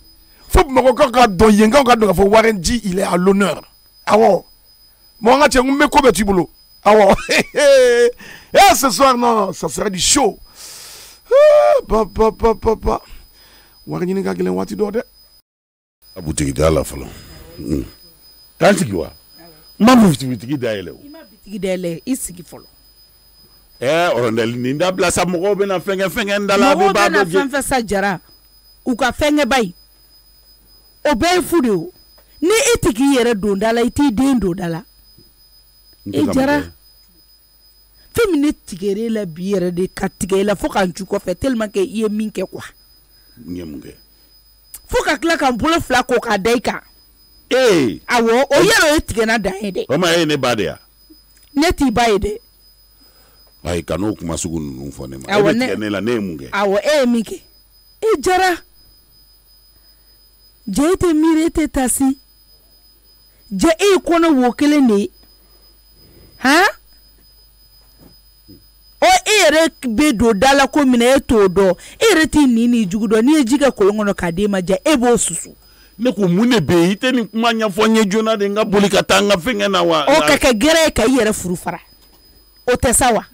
fo Bamakɔkaw ka dɔn yenkaw ka dɔn k'a fɔ Waganji il est à l'honneur awɔ bon an ka cɛ n bɛ ko bɛɛ t'i bolo awɔ ce soir non ça sera du show papa Waganji ka gɛlɛn waati dɔ dɛ a butigida la fɔlɔ k'an sigi wa n ma bitigi dayɛlɛ o i ma bitigi dayɛlɛ i sigi fɔlɔ ɔrɔndɛli nin dabila sa mɔgɔw bɛna fɛnkɛ n da la mɔgɔw bɛna fɛn fɛn sa Jara u ka fɛnkɛ ba yi o bɛɛ ye fu de o ni e tɛ k'i yɛrɛ don da la i t'i den don da la Jara fɛn min ne tigɛr'e la bi yɛrɛ de ka tigɛ e la fo ka n cu kɔfɛ tellement que i ye min kɛ quoi n ye mun kɛ fo ka tila ka n bolo fila ko k'a da i kan Awo o yero etigena dan ye de. O ma ne ba de ya. Ne ti ba ye de. Ai kanu kuma sugu nunu fo ne ma. E be ne la ne munge. Awo mike. E jara. Je te mire te tasi. Je kono wo kele ne. Ha? O ere be do dala ko mina to do. Ere ti nini jugu do ni ejiga kolongono kadema ja ebo susu. Ne ko mune be ite ni kuma nya fo nye jona de nga boli katanga fenga na wa. O kaka gere ka yere furu fara. O tesawa.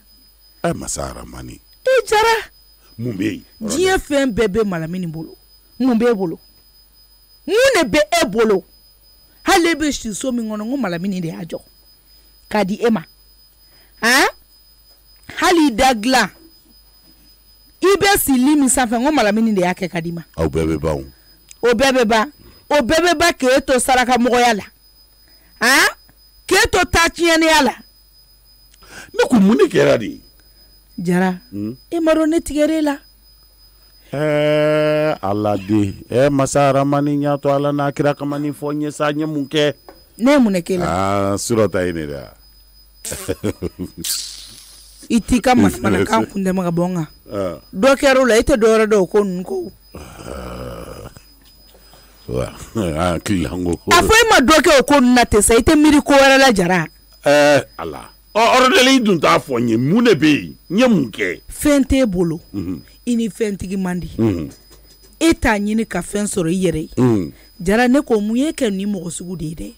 Masara mani. E jara. Mumbe. Diye fen bebe malamini bolo. Mumbe bolo. Mune be e bolo. Halebe shi so mi ngono ngo malamini de ajo. Kadi ema. Ha? Hali dagla. Ibe silimi safa ngo malamini de yake kadima. Au bebe ba. O bebe ba ke to saraka mogo yala. Ha? Ke to tachiene yala. Ne ko mune kera di. Jara. E marone tigerela. Ala de. Masara mani nyato ala na kira kamani fonye sa nye munke. Ne munekela. Surata ine da. Itika mana kan kunde maga bonga. Do kero la ite do do ko nko. Kilango. Afai ma do ke ko na te sa ite miri ko wala la jara. Ala. Ordeli dun ta fonye mune be nye munke. Fente bolo. Ini fentigi mandi. Eta nyini ka fen soro yere. Jara ne ko muye ke ni mo sugu de.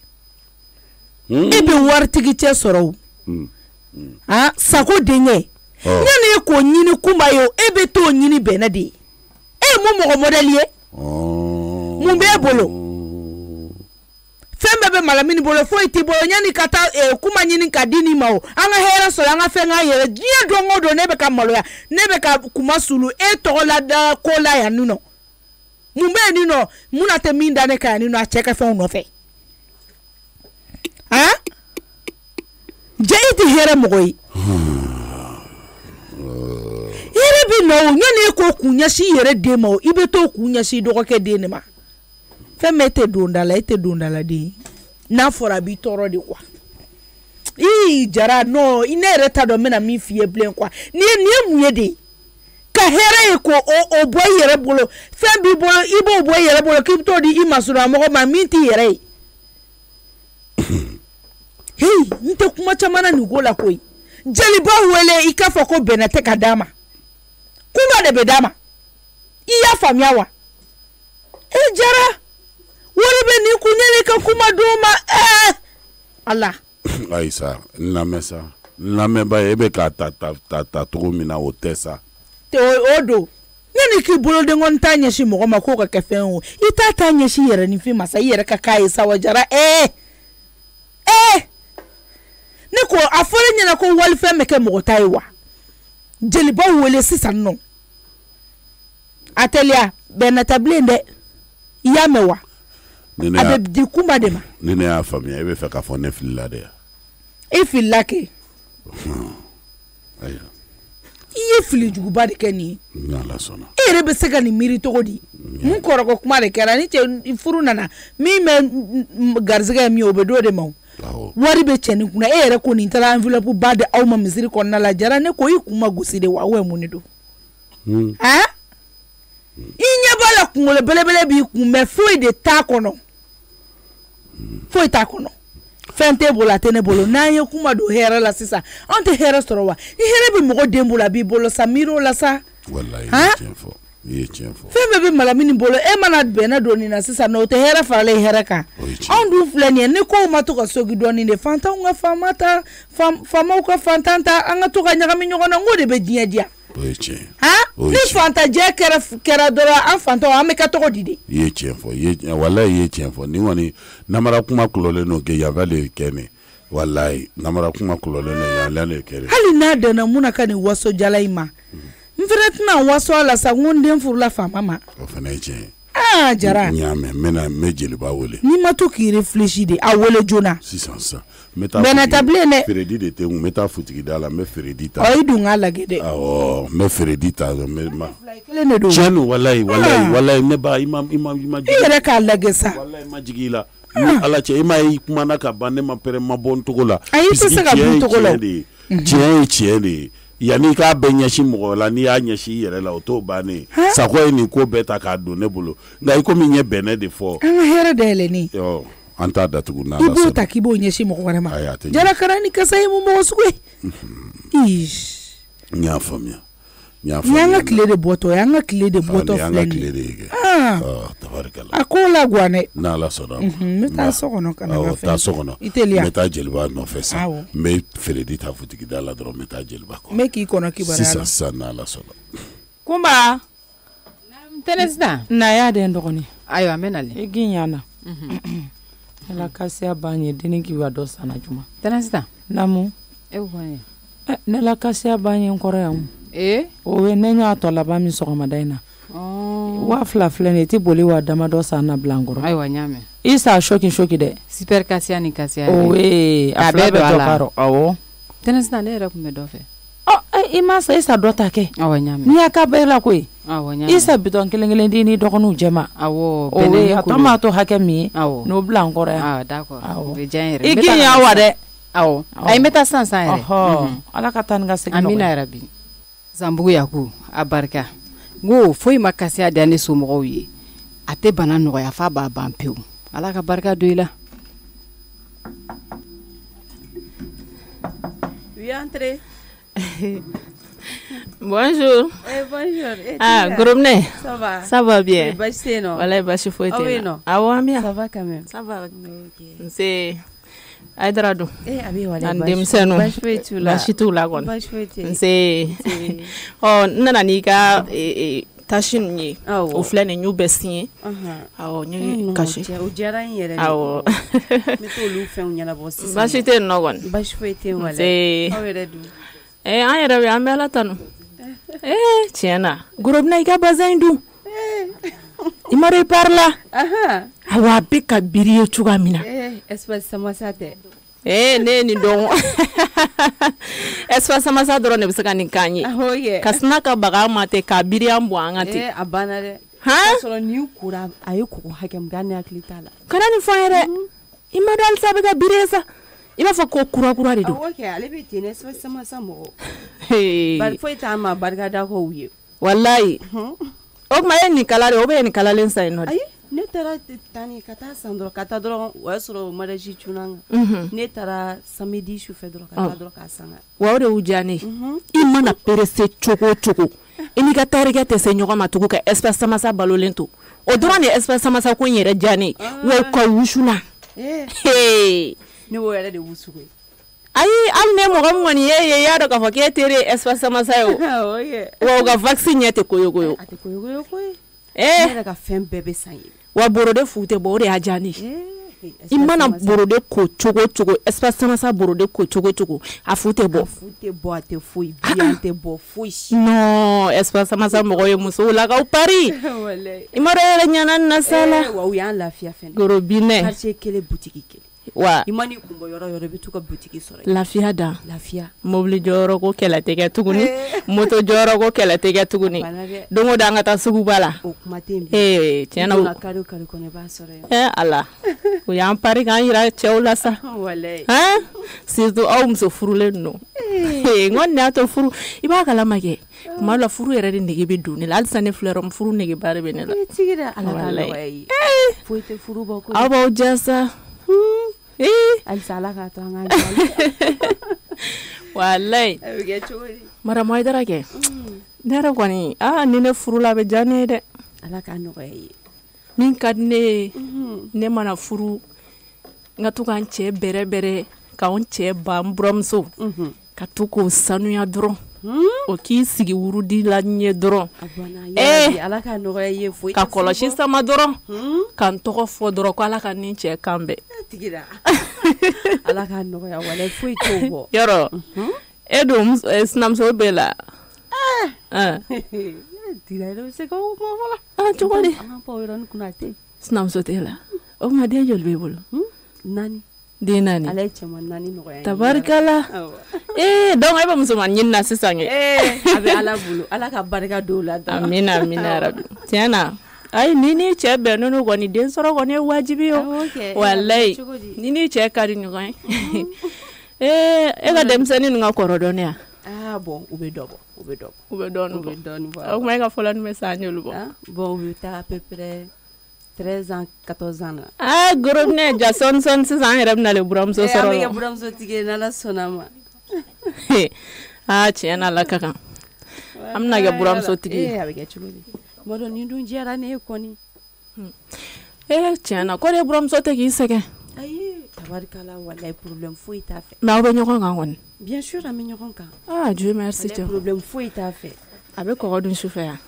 Ebe wartigi che soro. Sako denye. Nyane ko nyini kuma yo ebe to nyini benade. Mu mo modelie. Mu be bolo. Fembe be malamini bolo fo iti bolo nyani kata kuma nyini kadini mao anga hera so anga fenga yere die dongo do nebe ka malo ya nebe ka kuma sulu tola da kola ya nuno mumbe nino muna te minda ne ka nino a cheka fe no fe ha je iti hera mogoyi yere bi no nyani ko kunya shi yere de mao ibe to kunya shi do ko ke de ne ma femme te dondala di na fora bi toro di kwa jara no ine reta do mena mi fie blen kwa ni muye de ka here ko o boy yere bolo femme bi bolo ibo boy yere bolo ki to di imasura mo ma minti yere nte kuma chamana ni gola koi jeli ba wele ikafo ko benete kadama kuma de bedama iya famiawa jara wala be ni kunyele ka kuma doma Allah Aisa na meba ebe ka ta to mina otesa te odo yani ki bolo de ngon tanya shi mo ma ko ka kefen o ita tanya shi yere ni fi masa yere ka kai sawa jara ne ko afore nyina ko wal fe meke mo taiwa jeli ba wele sisan no atelia benatable nde yamewa abe di kuma de ma nene ya famia ebe fe ka fo ne filla de e filla ke aya iye fili jugu ba de keni na la sona ere be sega ni miri to godi mun koro ko kuma de kera ni che furu nana mi me garzega mi obedo de ma wari be cheni kuna ere ko ni tara envelope ba de awma misiri ko na la jara ne ko ikuma gusi de wa we munido ha inye bala kungole belebele bi kume foi de takono foi takono fente bola tene bolo na ye kuma do hera la sisa ante hera sorowa hera bi mogo dembula bi bolo samiro la sa wallahi ye chefo febe bi malamini bolo manat bena do ni na sisa no te hera fale hera ka ondu fleni ne ko matu ka sogi do ni ne fanta nga famata fama ko fantanta anga to ka nyaga mi nyogo na ngode be dia ni fanta je kera dora an fanta ame ka to didi ye chefo wallahi ye chefo ni woni namara kuma kulole no ke yavale kene wallahi namara kuma kulole no yavale kene hali na da na muna kani waso jalaima mfretna waso ala sa ngonde furula fama ma ofeneje jara nyame mena mejeli ba wole ni matu ki réfléchir de awole jona 600 benatable ne Feredi de te meta futigi dala me Feredi ta o idunga lagede me Feredi ta me ma chenu wallahi me ba imam ire ka lagesa wallahi majigila ala cɛ i ma i kumana ka ban ne ma pere ma bɔ n togo la ayi tɛ se ka bɔ togo la tiɲɛ ye tiɲɛ de yanni k'a bɛ ɲɛsin mɔgɔ la n'i y'a ɲɛsin i yɛrɛ la o t'o bannen Sakɔ ye nin ko bɛɛ ta k'a don ne bolo nka i komi ɲɛ bɛnɛ de fɔ an ka hɛrɛ dayɛlɛni an t'a datugu n'ala sɔnna i b'o ta k'i b'o ɲɛsin mɔgɔ wɛrɛ ma jalakara ni kasa ye mun mɔgɔ sugu ye n y'a faamuya ni an ka tile de bɔtɔ ye an ka tile de bɔtɔ filɛ nin ye tabarikala a ko la guwanɛ n'ala sɔnna n bɛ taa so kɔnɔ ka na n ka fɛn taa so kɔnɔ i teliya n bɛ taa jeliba nɔfɛ sisan n bɛ Feredi ta futigida la dɔrɔn n bɛ taa jeliba kɔ n bɛ k'i kɔnɔ kibaruya la sisan n'ala sɔnna Kumba Tɛnɛsita na y'a den dɔgɔnin ayiwa n bɛ nalen i gin yana ala kasiya b'an ye denni kibaruya dɔ sanna juma Tɛnɛsita namu e ko kɔni ne la kasiya b'an ye n kɔrɔ yan o ye ne y'a tɔ laban min sɔgɔmada in na 2000 filɛ nin ye i tɛ boli wa damadɔ san na bila n kɔrɔ ayiwa n y'a mɛn i sa shoki dɛ super kasiya ni kasiya a fila bɛ dɔ k'a awɔ Tɛnɛsita ne yɛrɛ tun bɛ dɔ fɛ i ma sa i sa dɔ ta kɛ awɔ n y'a mɛn n'i y'a ka bɛɛ la koyi awɔ n y'a mɛn i sa bitɔn kelen di ni dɔgɔninw jɛma awɔ a tɔ m'a to hakɛ min ye awɔ n'o bila n kɔrɔ yan d'accord o bɛ diya n yɛrɛ i gin ya wa dɛ awɔ ayi n bɛ taa sisan yɛrɛ ala ka taa ni ka segin amina yarabi Zanbugu Yaku a barika n ko foyi ma kasiya da ne somɔgɔw ye a tɛ bana nɔgɔya f'a b'a ban pewu ala ka barika don i la. Oui, entrez. Bonjour. Bonjour. Ah, Gromne. Ça va? Ça va bien. Basi non. Voilà, basi foi Ah oui, non. Ah ouais, bien. Ça va quand même. Ça va. C'est Aidrado. Abi wala. Andem seno. Basi foi tu la. Basi tu la gon. Basi foi tu. C'est oh nana ni ka tashin ni. O filɛ nin y'u bɛɛ signé. Awɔ n ye kasi. O diyara n yɛrɛ de. Awɔ. N bɛ t'olu fɛnw ɲɛnabɔ sisan. Basi tɛ yen nɔ kɔni. Basi foyi tɛ yen wala. Aw yɛrɛ dun. An yɛrɛ bɛ an bɛ Ala tanu. Tiɲɛ na. Gorobina i ka bazin dun. I ma dɔn i pari la. Awɔ a bɛ ka biri ye cogoya min na. Espace samasa tɛ. Ne ye nin dɔn. Espace samasa dɔrɔn de bɛ se ka nin k'an ye. Ka sina ka baga an ma ten k'a biri an bɔn an ka ten. A banna dɛ. K'a sɔrɔ nin kura a ye kɔgɔ hakɛ min kɛ ne hakili t'a la. Kana nin fɔ n ye dɛ. I ma dɔn halisa a bɛ ka biri ye sa. I b'a fɔ ko kura de don. Awɔ kɛ ale bɛ ten espace samasa mɔgɔ. Bari foyi t'an ma barika da kow ye. Wallahi. O tuma e nin kala de o bɛ ye nin kalalen sa yen nɔ de. Ayi ne taara tani ka taa san dɔrɔn ka taa dɔrɔn o y'a sɔrɔ mariage cunna n kan. Ne taara samedi sufɛ dɔrɔn ka taa dɔrɔn k'a san. Wa o de y'u diya ne ye. I mana perese cogo o cogo i n'i ka taarikɛ tɛ se ɲɔgɔn ma tugun ka espace samasa balolen to o dɔrɔn de espace samasa ko in yɛrɛ diya ne ye wa ka wusu la. Ne b'o yɛrɛ de wusu koyi. Ayi hali ne mɔgɔ min kɔni ye y'a dɔn k'a fɔ k'e teri ye espace samasa ye o. Wa o ka vaccine ɲɛ tɛ koyokoyo. A tɛ koyokoyo koyi. Ne yɛrɛ ka fɛn bɛɛ bɛ san ye. Wa borode fu tɛ bɔ o de y'a diya ne ye. I mana borode ko cogo cogo espace samasa borode ko cogo cogo a fu tɛ bɔ. A fu tɛ bɔ a tɛ foyi biyan tɛ bɔ foyi. Non espace samasa mɔgɔ ye musow la k'aw pari. I ma dɔn yɛrɛ ɲana na sa la. Wa u y'an lafiya fɛnɛ. Gorobinɛ. Quartier kelen boutique kelen. Wa i mani kun bɔ yɔrɔ yɔrɔ i bɛ t'u ka boutique sɔrɔ. Lafiya da. Lafiya. Mobili jɔyɔrɔ ko kɛlɛ tɛ kɛ tuguni. Moto jɔyɔrɔ ko kɛlɛ tɛ kɛ tuguni. Don o don an ka taa suguba la. O kuma tɛ yen. Tiɲɛ na o. Kari o kari kɔnɔ i b'a sɔrɔ yen. Ala o y'an pari k'an yira cɛw la sa. Walayi. Surtout aw muso furulen ninnu. N kɔni y'a to furu i b'a kalama kɛ. Kuma dɔ la furu yɛrɛ de nege bɛ don ne la halisa ne filɛ yɔrɔ furu negeba de bɛ ne la. Tigi dɛ Ala ka nɔgɔya ye. Foyi tɛ furu bɔ ko. Aw b'aw diya sa. Halisa Ala k'a to an ka jɛ. Walayi. A bɛ kɛ cogo di. Madame Aidara kɛ. Ne yɛrɛ kɔni ni ne furu la a bɛ diya ne ye dɛ. Ala k'a nɔgɔya ye. Min ka di ne ye ne mana furu n ka to k'an cɛ bɛrɛbɛrɛ k'an cɛ ban n buramuso ka to k'o sanuya dɔrɔn o k'i sigi wurudi la ɲɛ dɔrɔn Ala k'a nɔgɔya ye foyi ka kɔlɔsi sama dɔrɔn ka n tɔgɔ fɔ dɔrɔn ko Ala ka ni cɛ kan bɛɛ. Tigira Ala k'a nɔgɔya walayi foyi t'o bɔ. Yɔrɔ e don sinamuso bɛ la. Tigira yɛrɛ bɛ se k'o kuma fɔlɔ. Cogo di. An ka pan o yɔrɔnin kunna a tɛ yen. Sinamuso tɛ la o tuma den joli b'e bolo. 4. Den 4. Ala ye cɛman 4 nɔgɔya. Tabarikala. Donc e bɛ musoman ɲini na sisan kɛ. A bɛ Ala bolo Ala ka barika don o la. Amina amina yarabi. Tiɲɛ na Ay nini cɛ bɛn n'o kɔni den sɔrɔ kɔni ye wajibi yo wallahi nini cɛ ka di ɲɔgɔn ye e ka denmisɛnnin ninnu ka kɔrɔ dɔɔnin ya bon u bɛ dɔ bɔ u bɛ dɔɔnin bɔ o kuma e ka fɔlɔ ni bɛ sa ɲolu bɔ bon u bɛ taa à peu près 13 ans 14 ans gros ne ja sɔn sisan an yɛrɛ bɛna le buramuso sɔrɔ la buramuso tigi n'ala sɔnna ma tiɲɛ na ala ka kan an bɛna kɛ buramuso tigi a bɛ kɛ cogo di Modon ni dun jɛra ne kɔni tiɲɛ na ko de buramuso tɛ k'i sɛgɛn ayi tabarikala wallahi problème foyi t'a fɛ mais aw bɛ ɲɔgɔn kan kɔni bien sûr an bɛ ɲɔgɔn kan Dieu merci cɛ problème foyi t'a fɛ a bɛ kɔgɔ dun sufɛ yan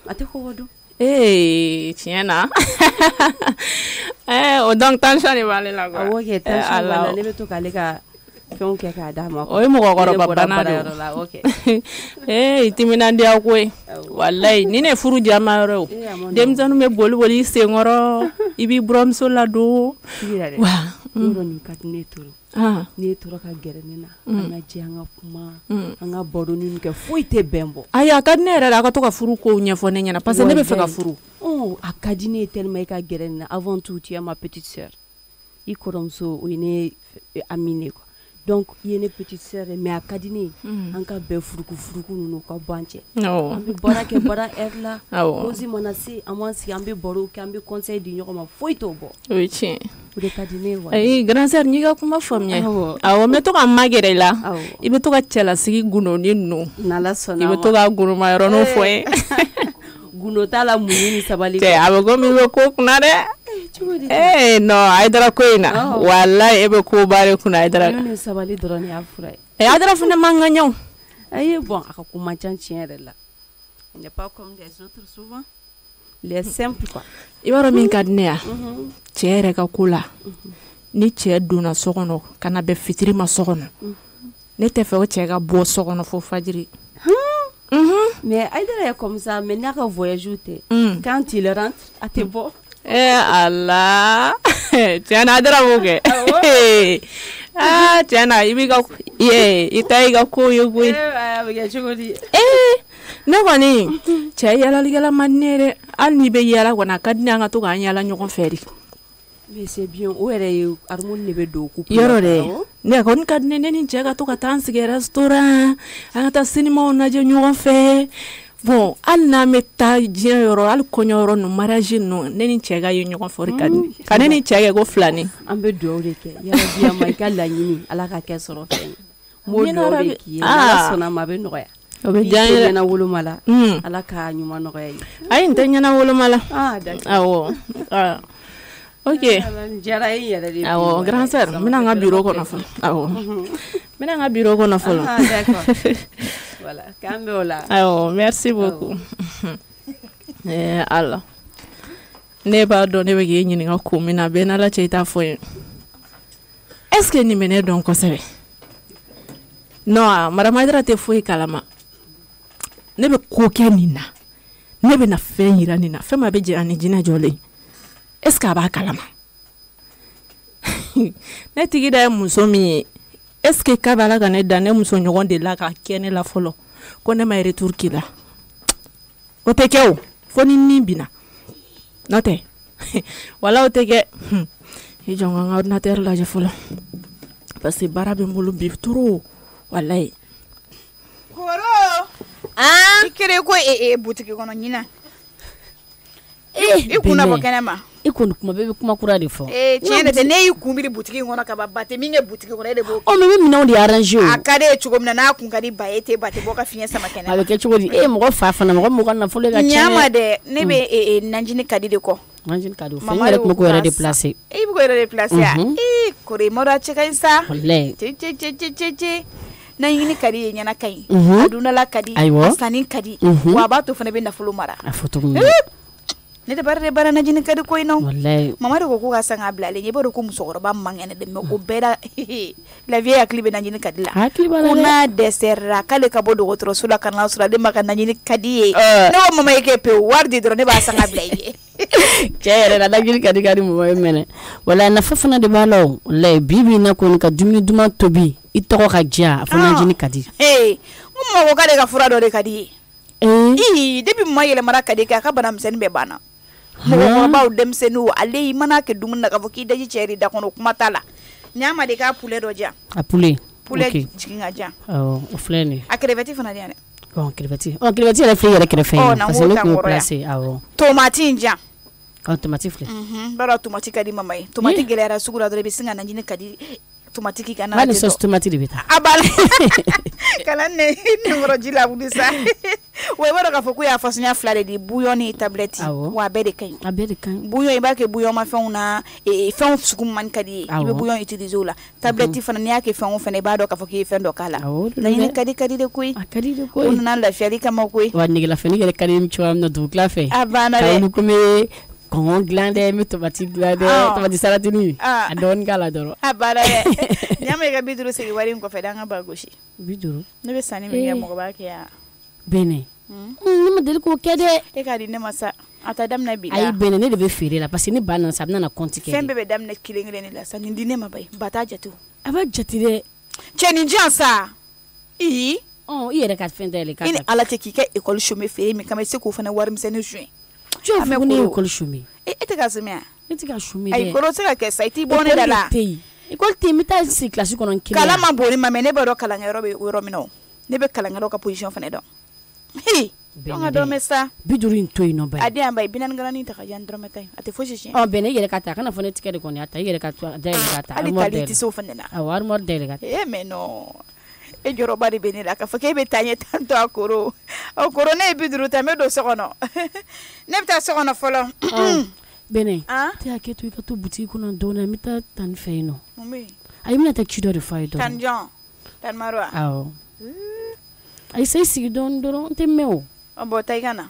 a tɛ kɔgɔ dun tiɲɛ na o donc tension de b'ale la quoi awɔ kɛ tension b'ale ne bɛ to k'ale ka fɛnw kɛ k'a d'a ma o ye mɔgɔkɔrɔba bana de i timinandiya ko ye wallahi ni ne furu jama yɔrɔ ye denmisɛnninw bɛ boli i senkɔrɔ i b'i buramuso ladon wa yɔrɔ nin ka di ne toro ne tora ka gɛrɛ ne na an ka jɛ an ka kuma an ka baro ni kɛ foyi tɛ bɛn bɔ ayi a ka di ne yɛrɛ a ka to ka furu kow ɲɛfɔ ne ɲɛna parce que ne bɛ fɛ ka furu a ka di ne ye tellement i ka gɛrɛ ne na avant tout tu es ma petite sœur i kɔrɔmuso o ye ne amine quoi donc i ye ne petite sœur mais a ka di ne ye an ka bɛɛ furuku ninnu ka bɔ an cɛ an bɛ baara kɛ baara heure la pause mana se an b'an sigi an bɛ baro kɛ an bɛ conseil di ɲɔgɔn ma foyi t'o bɔ o ye tiɲɛ o de ka di ne ye wa ayi grand sœur n'i ka kuma faamuya awɔ n bɛ to ka magɛrɛ i la i bɛ to ka cɛlasigi gunnoni ninnu n'ala sɔnna i bɛ to ka gunuma yɔrɔninw fɔ ye gundo t'a la muɲu ni sabali a bɛ komi i bɛ ko kunna dɛ non Aidara ko in na wallahi e bɛ ko bare kunna Aidara ni sabali dɔrɔn y'a fura ye Aidara fana man ka ɲɛw ayi bon a ka kuma can tiɲɛ yɛrɛ la il n'est pas comme les autres souvent les simples quoi i b'a dɔn min ka di ne ya cɛ yɛrɛ ka ko la ni cɛ donna so kɔnɔ ka na bɛn fitiri ma so kɔnɔ ne tɛ fɛ o cɛ ka bɔ so kɔnɔ fo fajiri mais Aidara est comme ça mais n'a ka voyage tɛ quand il rentre a tɛ bɔ Allah tiɲɛ na Aidara b'o kɛ tiɲɛ na i b'i ka i ta i ka ko ye koyi a bɛ kɛ cogo di ne kɔni cɛ yaalalikɛla man di ne ye dɛ hali n'i bɛ yaala kɔni a ka di ne an ka to k'an yaala ɲɔgɔn fɛ de mais c'est bien o yɛrɛ ye harmonie de bɛ don couple yɔrɔ dɛ ne kɔni ka di ne ni cɛ ka to ka taa an sigi restaurant an ka taa sinimaw lajɛ ɲɔgɔn fɛ bon hali n'an bɛ taa diɲɛ yɔrɔ hali kɔɲɔ yɔrɔ ninnu mariage ninnu ne ni cɛ ka ye ɲɔgɔn fɔ ka di ka ne ni cɛ kɛ ko filani an bɛ dugawu de kɛ yarabi ama i ka laɲini ala ka kɛ sɔrɔ fɛn m'o dugawu de k'i ye ala sɔnna ma a bɛ nɔgɔya o bɛ diya n ye ɲɛna woloma la ala ka ɲuman nɔgɔya ye ayi n tɛ ɲɛna woloma la awɔ ok diyara e yɛrɛ de awɔ grand sœur n bɛna n ka bureau kɔnɔ fɔlɔ awɔ n bɛna n ka bureau kɔnɔ fɔlɔ d'accord voilà k'an bɛ o la awɔ merci beaucoup ala ne b'a dɔn ne bɛ k'i ɲininka ko min na bɛɛ n'ala cɛ i t'a fɔ n ye est ce que nin bɛ ne dɔn kosɛbɛ non madame Aidara tɛ foyi kalama ne bɛ ko kɛ nin na ne bɛ na fɛn yira nin na fɛn ma bɛ jira ni jinɛ jɔlen est ce que a b'a kalama ne tigi da ye muso min ye est ce que k'a b'a la ka ne da ne muso ɲɔgɔn de la ka kɛ ne la fɔlɔ ko ne ma retour k'i la o tɛ kɛ o fo ni nin bina n'o tɛ wala o tɛ kɛ i jɔ n ka ordinateur lajɛ fɔlɔ parce que baara bɛ n bolo bi trop walayi koro i kɛra ko butigi kɔnɔ ɲina i kunna bɔ kɛnɛ ma i kɔni kuma bɛɛ bɛ kuma kura de fɔ tiɲɛ tɛ ne y'i kunbiri butigi kɔnɔ ka ban ba tɛ min kɛ butigi kɔnɔ e de b'o ɔ mais bɛ minɛnw de arrangé o a ka di e cogo min na n'a kun ka di ba e tɛ ba tɛ bɔ ka fiɲɛ sama kɛnɛ ma a bɛ kɛ cogo di e mɔgɔ fa fana mɔgɔ mɔgɔ nafolo ka tiɲɛ ɲama dɛ ne bɛ nanjini kadi de kɔ nanjini kadi o fɛ n yɛrɛ tun bɛ ko yɛrɛ déplacé i bɛ ko yɛrɛ déplacé a kore mɔdɔ a cɛ ka ɲi sa walayi cɛ nanjini kadi ye ɲɛna ka ɲi a dundala kadi a sanni kadi wa a b'a to fana bɛ nafolo mara a fɔ cogo min ne de bara najini kadi ko ino wallahi mama de ko ka san ka bilalen ye bado ko musokɔrɔba mangene de me ko bɛɛ la vie hakili bɛ najini kadi la ko na dessert kale ka bɔ dɔgɔtɔrɔso la ka na sɔrɔ ale ma ka najini kadi ye ne ko mama ye kɛ pe wari de dɔrɔn ne b'a san ka bila ye cɛ yɛrɛ la najini kadi mɔgɔ ye mɛnɛ wallahi nafa fana de b'a la wallahi bibi na ko ka dumuni duman tobi i tɔgɔ ka diya a fɔ najini kadi ko mɔgɔ ka de ka fura dɔ de kadi ye depuis ma yɛlɛmara ka di kɛ a ka bana misɛnnin bɛɛ banna mɔgɔkɔrɔbaw denmisɛnninw ale i mana kɛ dumuni na k'a fɔ k'i daji cɛ da kɔnɔ kuma t'a la ɲ'a ma de k'a poulet dɔ diyan a poulet jigin ka diyan o filɛ nin a crevette fana diyan dɛ crevette yɛrɛ filɛ yɛrɛ kɛrɛfɛ parce que ne kun place awɔ tomati in diyan tomati filɛ b'a dɔn tomati ka di mama ye tomati gɛlɛyara sugu la dɔrɔn i bɛ sin ka najini ka di tomati k'i ka na ni sauce tomati de bɛ taa a bala kala ne nimɔrɔji la wuli sa wa i b'a dɔn k'a fɔ ko y'a fasuguya fila de di bouillon ni tablette wa a bɛɛ de ka ɲi bouillon i b'a kɛ bouillon ma fɛnw na fɛnw sugu man ka di ye i bɛ bouillon utiliser o la tablette fana n'i y'a kɛ fɛn o fɛn i b'a dɔn k'a fɔ k'i ye fɛn dɔ k'a la laɲini ka di de koyi o nana lafiyali kama koyi wa negelafɛni yɛrɛ ka di cogoya min na dugukila fɛ a banna dɛ komi kɔngɔ dilan dɛ n bɛ tomati dilan dɛ tomati salatini a dɔɔni k'a la dɔrɔn a banna dɛ n'i y'a mɛn i ka 50 segin wari in kɔfɛ d'an ka ba gosi 50 ne bɛ sanni min kɛ mɔgɔ b'a kɛ yan bɛnɛ ne ma deli k'o kɛ dɛ e k'a di ne ma sa a ta daminɛ bi la ayi bɛnɛ ne de bɛ feere la parce que ni ba nana sa a bɛ na compte kɛ fɛn bɛɛ bɛ daminɛ kelen de la sa nin di ne ma ba ye ba t'a jate a b'a jate dɛ cɛ nin diyan sa i yɛrɛ ka fɛn dayɛlɛ k'a ta i ni ala cɛ k'i kɛ école chômée feere min kama i se k'o fana warimisɛnnin suɲɛ jɔn fo ne école chômée e tɛ ka sɛmɛ ne tɛ ka chômée dɛ ayi kolo tɛ ka kɛ sa i t'i bɔ ne da la école tɛ yen n bɛ taa sigi classe kɔnɔ kelen kalan ma bon ne ma mais ne b'a dɔn kalankɛyɔrɔ bɛ yɔrɔ min na ne bɛ kalankɛyɔrɔ ka position fana dɔn an ka dɔrɔmɛ sa 50 in to yen nɔ ba ye a den yan ba ye 40 ta ka yan dɔrɔmɛ ta ye a tɛ fosi siɲɛ bɛn ne yɛrɛ ka ta a kana fɔ ne tigɛ de kɔni a ta i yɛrɛ ka dayɛlɛ ka ta hali tali tɛ se o fana na awɔ armoire dayɛlɛ ka ta mais non e jɔrɔba de bɛ ne la k'a fɔ k'e bɛ taa ɲɛ tan to a koro ne ye 50 ta n bɛ don so kɔnɔ ne bɛ taa so kɔnɔ fɔlɔ bɛnɛ tɛ hakɛ to i ka to butigi kɔnɔ dɔɔnin n bɛ taa tani fɛ yen nɔ ayi n bɛna taa ci dɔ de fɔ a ye dɔrɔn tani jɔn tani maro awɔ ayi sa i sigi dɔɔnin dɔrɔn n tɛ mɛn o bɔn ta i ka na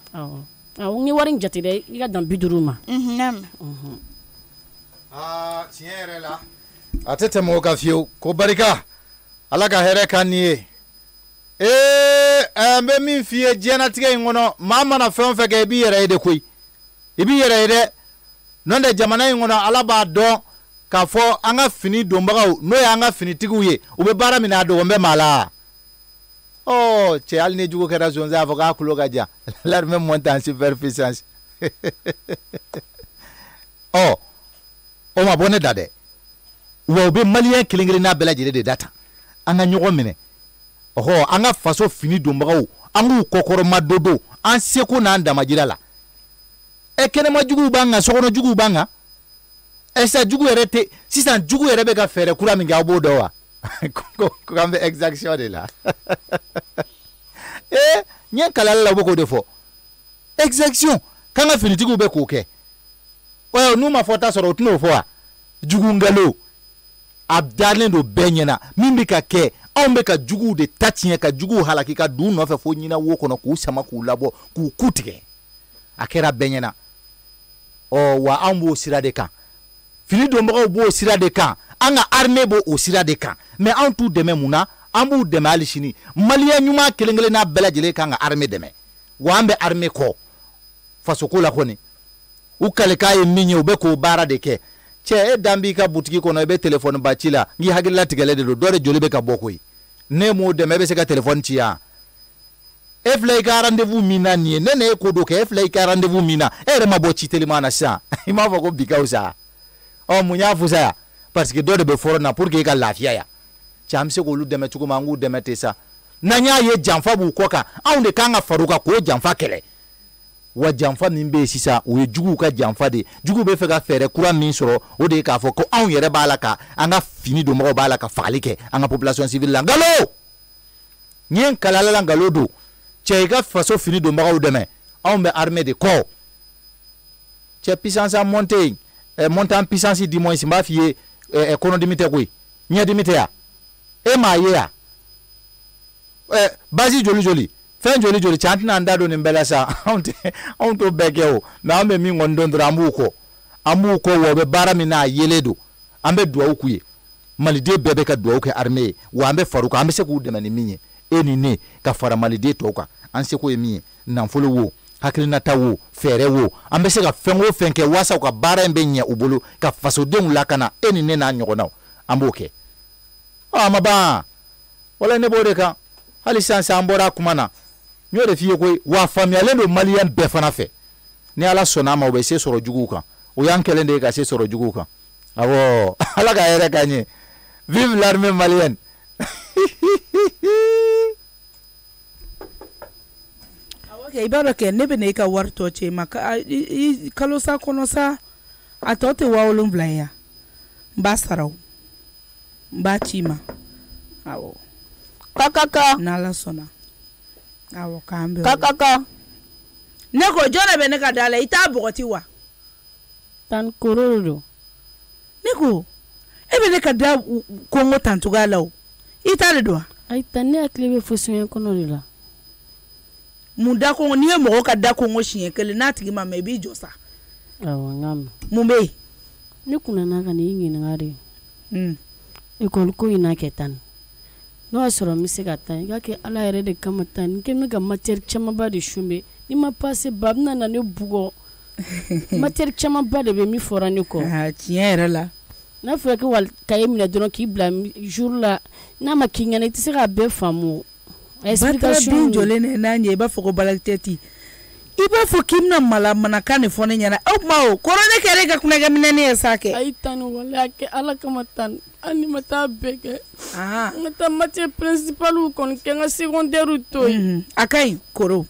awɔ n ye wari in jate dɛ i ka dan 50 ma tiɲɛ yɛrɛ la a tɛ tɛmɛ o kan fiyewu ko barika ala ka hɛrɛ ka ni ye n bɛ min f'i ye diɲɛnatigɛ in kɔnɔ maa mana fɛn o fɛn kɛ i b'i yɛrɛ ye de koyi i b'i yɛrɛ ye dɛ n'o tɛ jamana in kɔnɔ ala b'a dɔn k'a fɔ an ka fini donbagaw n'o ye an ka finitigiw ye u bɛ baara min na a dogo n bɛ maa la cɛ hali ni jugu kɛra zonzan a fɔ k'a tulo ka jan l'armée monte en superpuissance o ma bɔ ne da dɛ wa u bɛ maliyɛn kelen-kelen n'a bɛɛ lajɛlen de da tan an ka ɲɔgɔn minɛ an ka faso fini donbagaw an k'u kɔkɔrɔma dodo an seko n'an damajira la kɛnɛma juguw b'an kan sokɔnɔ juguw b'an kan sisan jugu yɛrɛ tɛ sisan jugu yɛrɛ bɛ ka fɛɛrɛ kura min kɛ aw b'o dɔn wa ko an bɛ exaction de la n ye kalali la u bɛ k'o de fɔ exaction k'an ka finitigiw bɛ k'o kɛ n'u ma fɔ ta sɔrɔ o tɛn'o fɔ wa jugu ngalo a dalen don bɛɛ ɲɛna min bɛ ka kɛ anw bɛ ka juguw de ta tiɲɛ ka juguw halaki ka du nɔfɛ fo ɲina wo kɔnɔ k'u sama k'u labɔ k'u ku tigɛ a kɛra bɛɛ ɲɛna wa anw b'o sira de kan fini donbagaw b'o sira de kan an ka armée b'o sira de kan mais anw t'u dɛmɛ mun na an b'u dɛmɛ hali sini maliyɛn ɲuman kelen-kelen n'a bɛɛ lajɛlen kan ka armée dɛmɛ wa an bɛ armée kɔ fasoko la kɔni u kalikan ye min ye u bɛ k'o baara de kɛ cɛ e dan b'i ka butigi kɔnɔ i bɛ téléphone ba ci la n'i hakilila tigɛlen de don dɔ de joli bɛ ka bɔ koyi ne m'o dɛmɛ e bɛ se ka téléphone ci yan e filɛ i ka rendez-vous min na nin ye ne ye ko dɔ kɛ e filɛ i ka rendez-vous min na e yɛrɛ ma bɔ ci teliman na sisan i m'a fɔ ko bi ka wusa mun y'a fusa ya parce que dɔ de bɛ fɔrɔ na pour que i ka lafiya ya cɛ an bɛ se k'olu dɛmɛ cogo min an k'u dɛmɛ ten sa n'an y'a ye janfa b'u kɔ kan anw de kan ka far'u kan k'o janfa kɛlɛ wa janfa min bɛ yen sisan o ye juguw ka janfa de juguw bɛ fɛ ka fɛɛrɛ kura min sɔrɔ o de ye k'a fɔ ko anw yɛrɛ b'a la ka an ka fini donbagaw b'a la ka fagali kɛ an ka population civile la nkalon n ye n kalala la nkalon don cɛ i ka faso fini donbagaw dɛmɛ anw bɛ armée de kɔ cɛ puissance a monté monté en puissance du moins n b'a f'i ye kɔnɔdimi tɛ koyi ɲɛdimi tɛ ya e m'a ye ya basi joli joli fɛn joli joli cɛ an tɛna an da don nin bɛɛ la sa anw t'o bɛɛ kɛ o mais an bɛ min kɔni dɔn dɔrɔn an b'u kɔ wa u bɛ baara min na a yelen don an bɛ dugawu k'u ye maliden bɛɛ bɛ ka dugawu kɛ armée ye wa an bɛ far'u kan an bɛ se k'u dɛmɛ ni min ye e ni ne ka fara maliden tɔw kan an seko ye min ye nafolo wo hakilinata wo fɛɛrɛ wo an bɛ se ka fɛn o fɛn kɛ walasa u ka baara in bɛ ɲɛ u bolo ka fasodenw lakana e ni ne n'a ɲɔgɔnnaw an b'o kɛ a ma ban wala ne b'o de kan hali sisan an bɔra a kuma na N'yo de fie ko wa faamuyalen do malien bɛɛ fana fɛ ni ala sɔnna ma o bɛ se sɔrɔ juguw kan o y'an kɛlen de ka se sɔrɔ juguw kan awɔ ala ka yɛrɛ ka ɲɛ vive l'armée malienne. Okay, i b'a dɔn kɛ ne bɛ na i ka wari tɔ cɛ ma kalo sa kɔnɔ sa a tɔ tɛ 7000 ye n b'a sara o n b'a ci ma awɔ kakaka n'ala sɔnna awɔ k'an bɛ kakaka ne ko jɔn de bɛ ne ka da la i t'a bɔgɔti wa tan koro de don ne ko e bɛ ne ka da kɔngɔ tan cogoya la o i t'a de don wa ayi tan ne hakili bɛ fosi kɔnɔ de la mun da kɔngɔ n'i ye mɔgɔ ka da kɔngɔ siɲɛ kelen n'a tigi ma mɛn i b'i jɔ sa awɔ n y'a mɛn mun bɛ yen ne kunna n'a ka n'i ɲininka de ekɔli ko in n'a kɛ tan n'o y'a sɔrɔ n bɛ se ka tan i ka kɛ ala yɛrɛ de kama tan ni kɛ n bɛ ka matière camanba de sumɛ ni ma passe ba bɛna na ne bugɔ matière camanba de bɛ min fɔra ne kɔ tiɲɛ yɛrɛ la n'a fɔra ko wali kaye minɛ dɔrɔn k'i bila jour la n'a ma k'i ɲɛna i tɛ se k'a bɛɛ faamu explication jɔlen ne n'a ɲɛ i b'a fɔ ko balakitɛti i b'a fɔ k'i bɛna manakan de fɔ ne ɲɛna o tuma o kɔrɔ ne kɛra e ka kunnagɛminɛ ne ye sa kɛ ayi tan wala y'a kɛ ala kama tan hali ni ma taa bɛɛ kɛ n ka taa matière principale kɔni kɛ n ka secondaire to yen a ka ɲi koro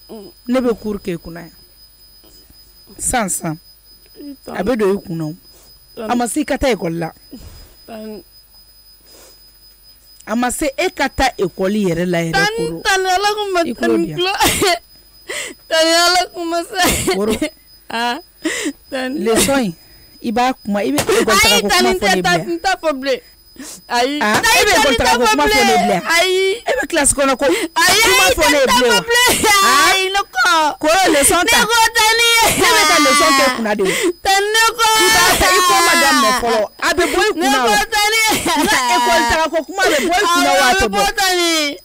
ne bɛ cours kɛ i kunna yan san a bɛ don i kunna a ma se i ka taa école la a ma se e ka taa école yɛrɛ la yɛrɛ koro tan ala ko ma tan kilo tan ala ko ma sa koro leçon in i b'a kuma i bɛ école taga ko kuma fɔ ne bila n t'a fɔ bilen ayi e bɛ école taga ko kuma fɔ ne bila ayi e bɛ classe kɔnɔ ko ayi kuma fɔ ne bila wa ayi ne ko koro leçon ta ne ko tani ne bɛ ka leçon kɛ kunna de tan ne ko i b'a ta i ko ma daminɛ fɔlɔ a bɛ bɔ i kunna wa ne ko tani école taga ko kuma bɛ bɔ i kunna wa a tɛ bɔ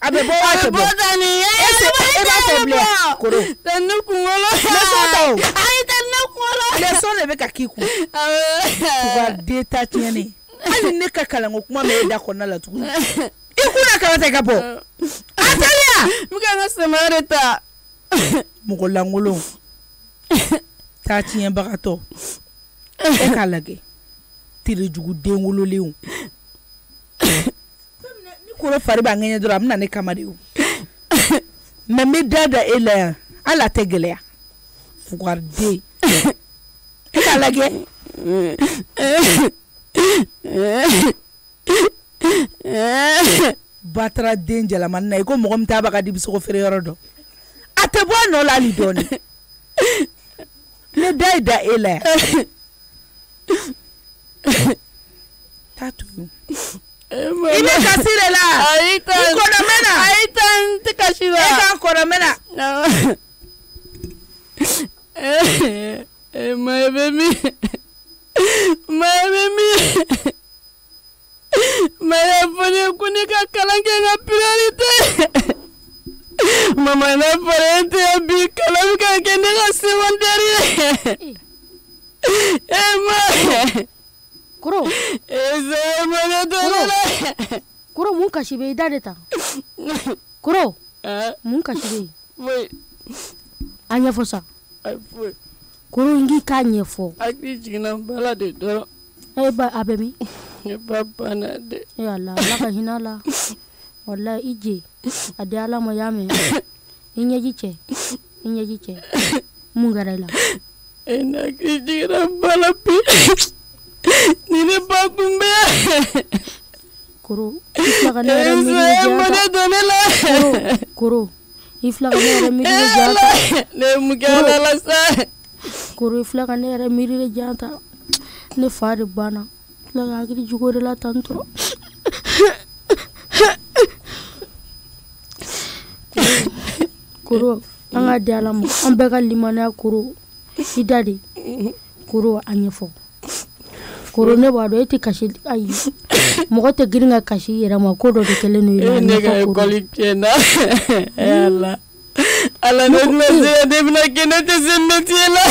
a bɛ bɔ wa a tɛ bɔ e b'a fɛ bilen koro tan ne kunkolo leçon ta o ayi tan ne kunkolo leçon de bɛ ka k'i kun tuba den ta tiɲɛni hali ne ka kalanko kuma mɛ e da kɔnɔna la tuguni i kunna kala tɛ ka bɔ a teliya n bɛ ka n ka samara de ta mɔgɔ lankolon taa tiɲɛbagatɔ e k'a lajɛ terijugu den wololenw ni koro fari b'a ŋɛɲɛ dɔrɔn a bɛ na ne kama de o mɛ n bɛ da e la yan hali a tɛ gɛlɛya fugariden e k'a lajɛ batara den jalamani na i ko mɔgɔ min t'a b'a ka dibisogo feere yɔrɔ dɔn a tɛ bɔ a nɔ la hali dɔɔni ne da ye da e la yan taa tugu i bɛ kasi de la i kɔnɔ mɛn na ayi tan n tɛ kasi la e k'an kɔnɔ mɛn na ma bɛ min ma y'a fɔ ne ko ne ka kalan kɛ n ka priorité mama ne fɔra e tɛ bi kalan bɛ ka kɛ ne ka secondaire ye ma koro ma ne to ne la koro mun kasi bɛ i da de ta koro mun kasi bɛ yen a ɲɛfɔ sa koro n k'i k'a ɲɛfɔ hakili jiginna bala de dɔrɔn a bɛ min ne ba banna de ala ka hinɛ la wala i je a di ala ma y'a mɛn i ɲɛji cɛ mun kɛra i la e na hakili jiginna bala bi ni ne ba kun bɛ koro i fila ka ne yɛrɛ miiri janta koro i fila ka ne yɛrɛ miiri janta ne mun kɛra la sa koro i fila ka ne yɛrɛ miiri janta ne fa de banna fila ka hakili jugu de la tan tɔ koro an ka di ala ma an bɛɛ ka limaniya koro i da de koro a ɲɛfɔ koro ne b'a dɔn e tɛ kasi ayi mɔgɔ tɛ girin ka kasi i yɛrɛ ma ko dɔ de kɛlen don i la ne ka ekɔli tiɲɛna ala ne tɛna se ne bɛna kɛ ne tɛ se métier la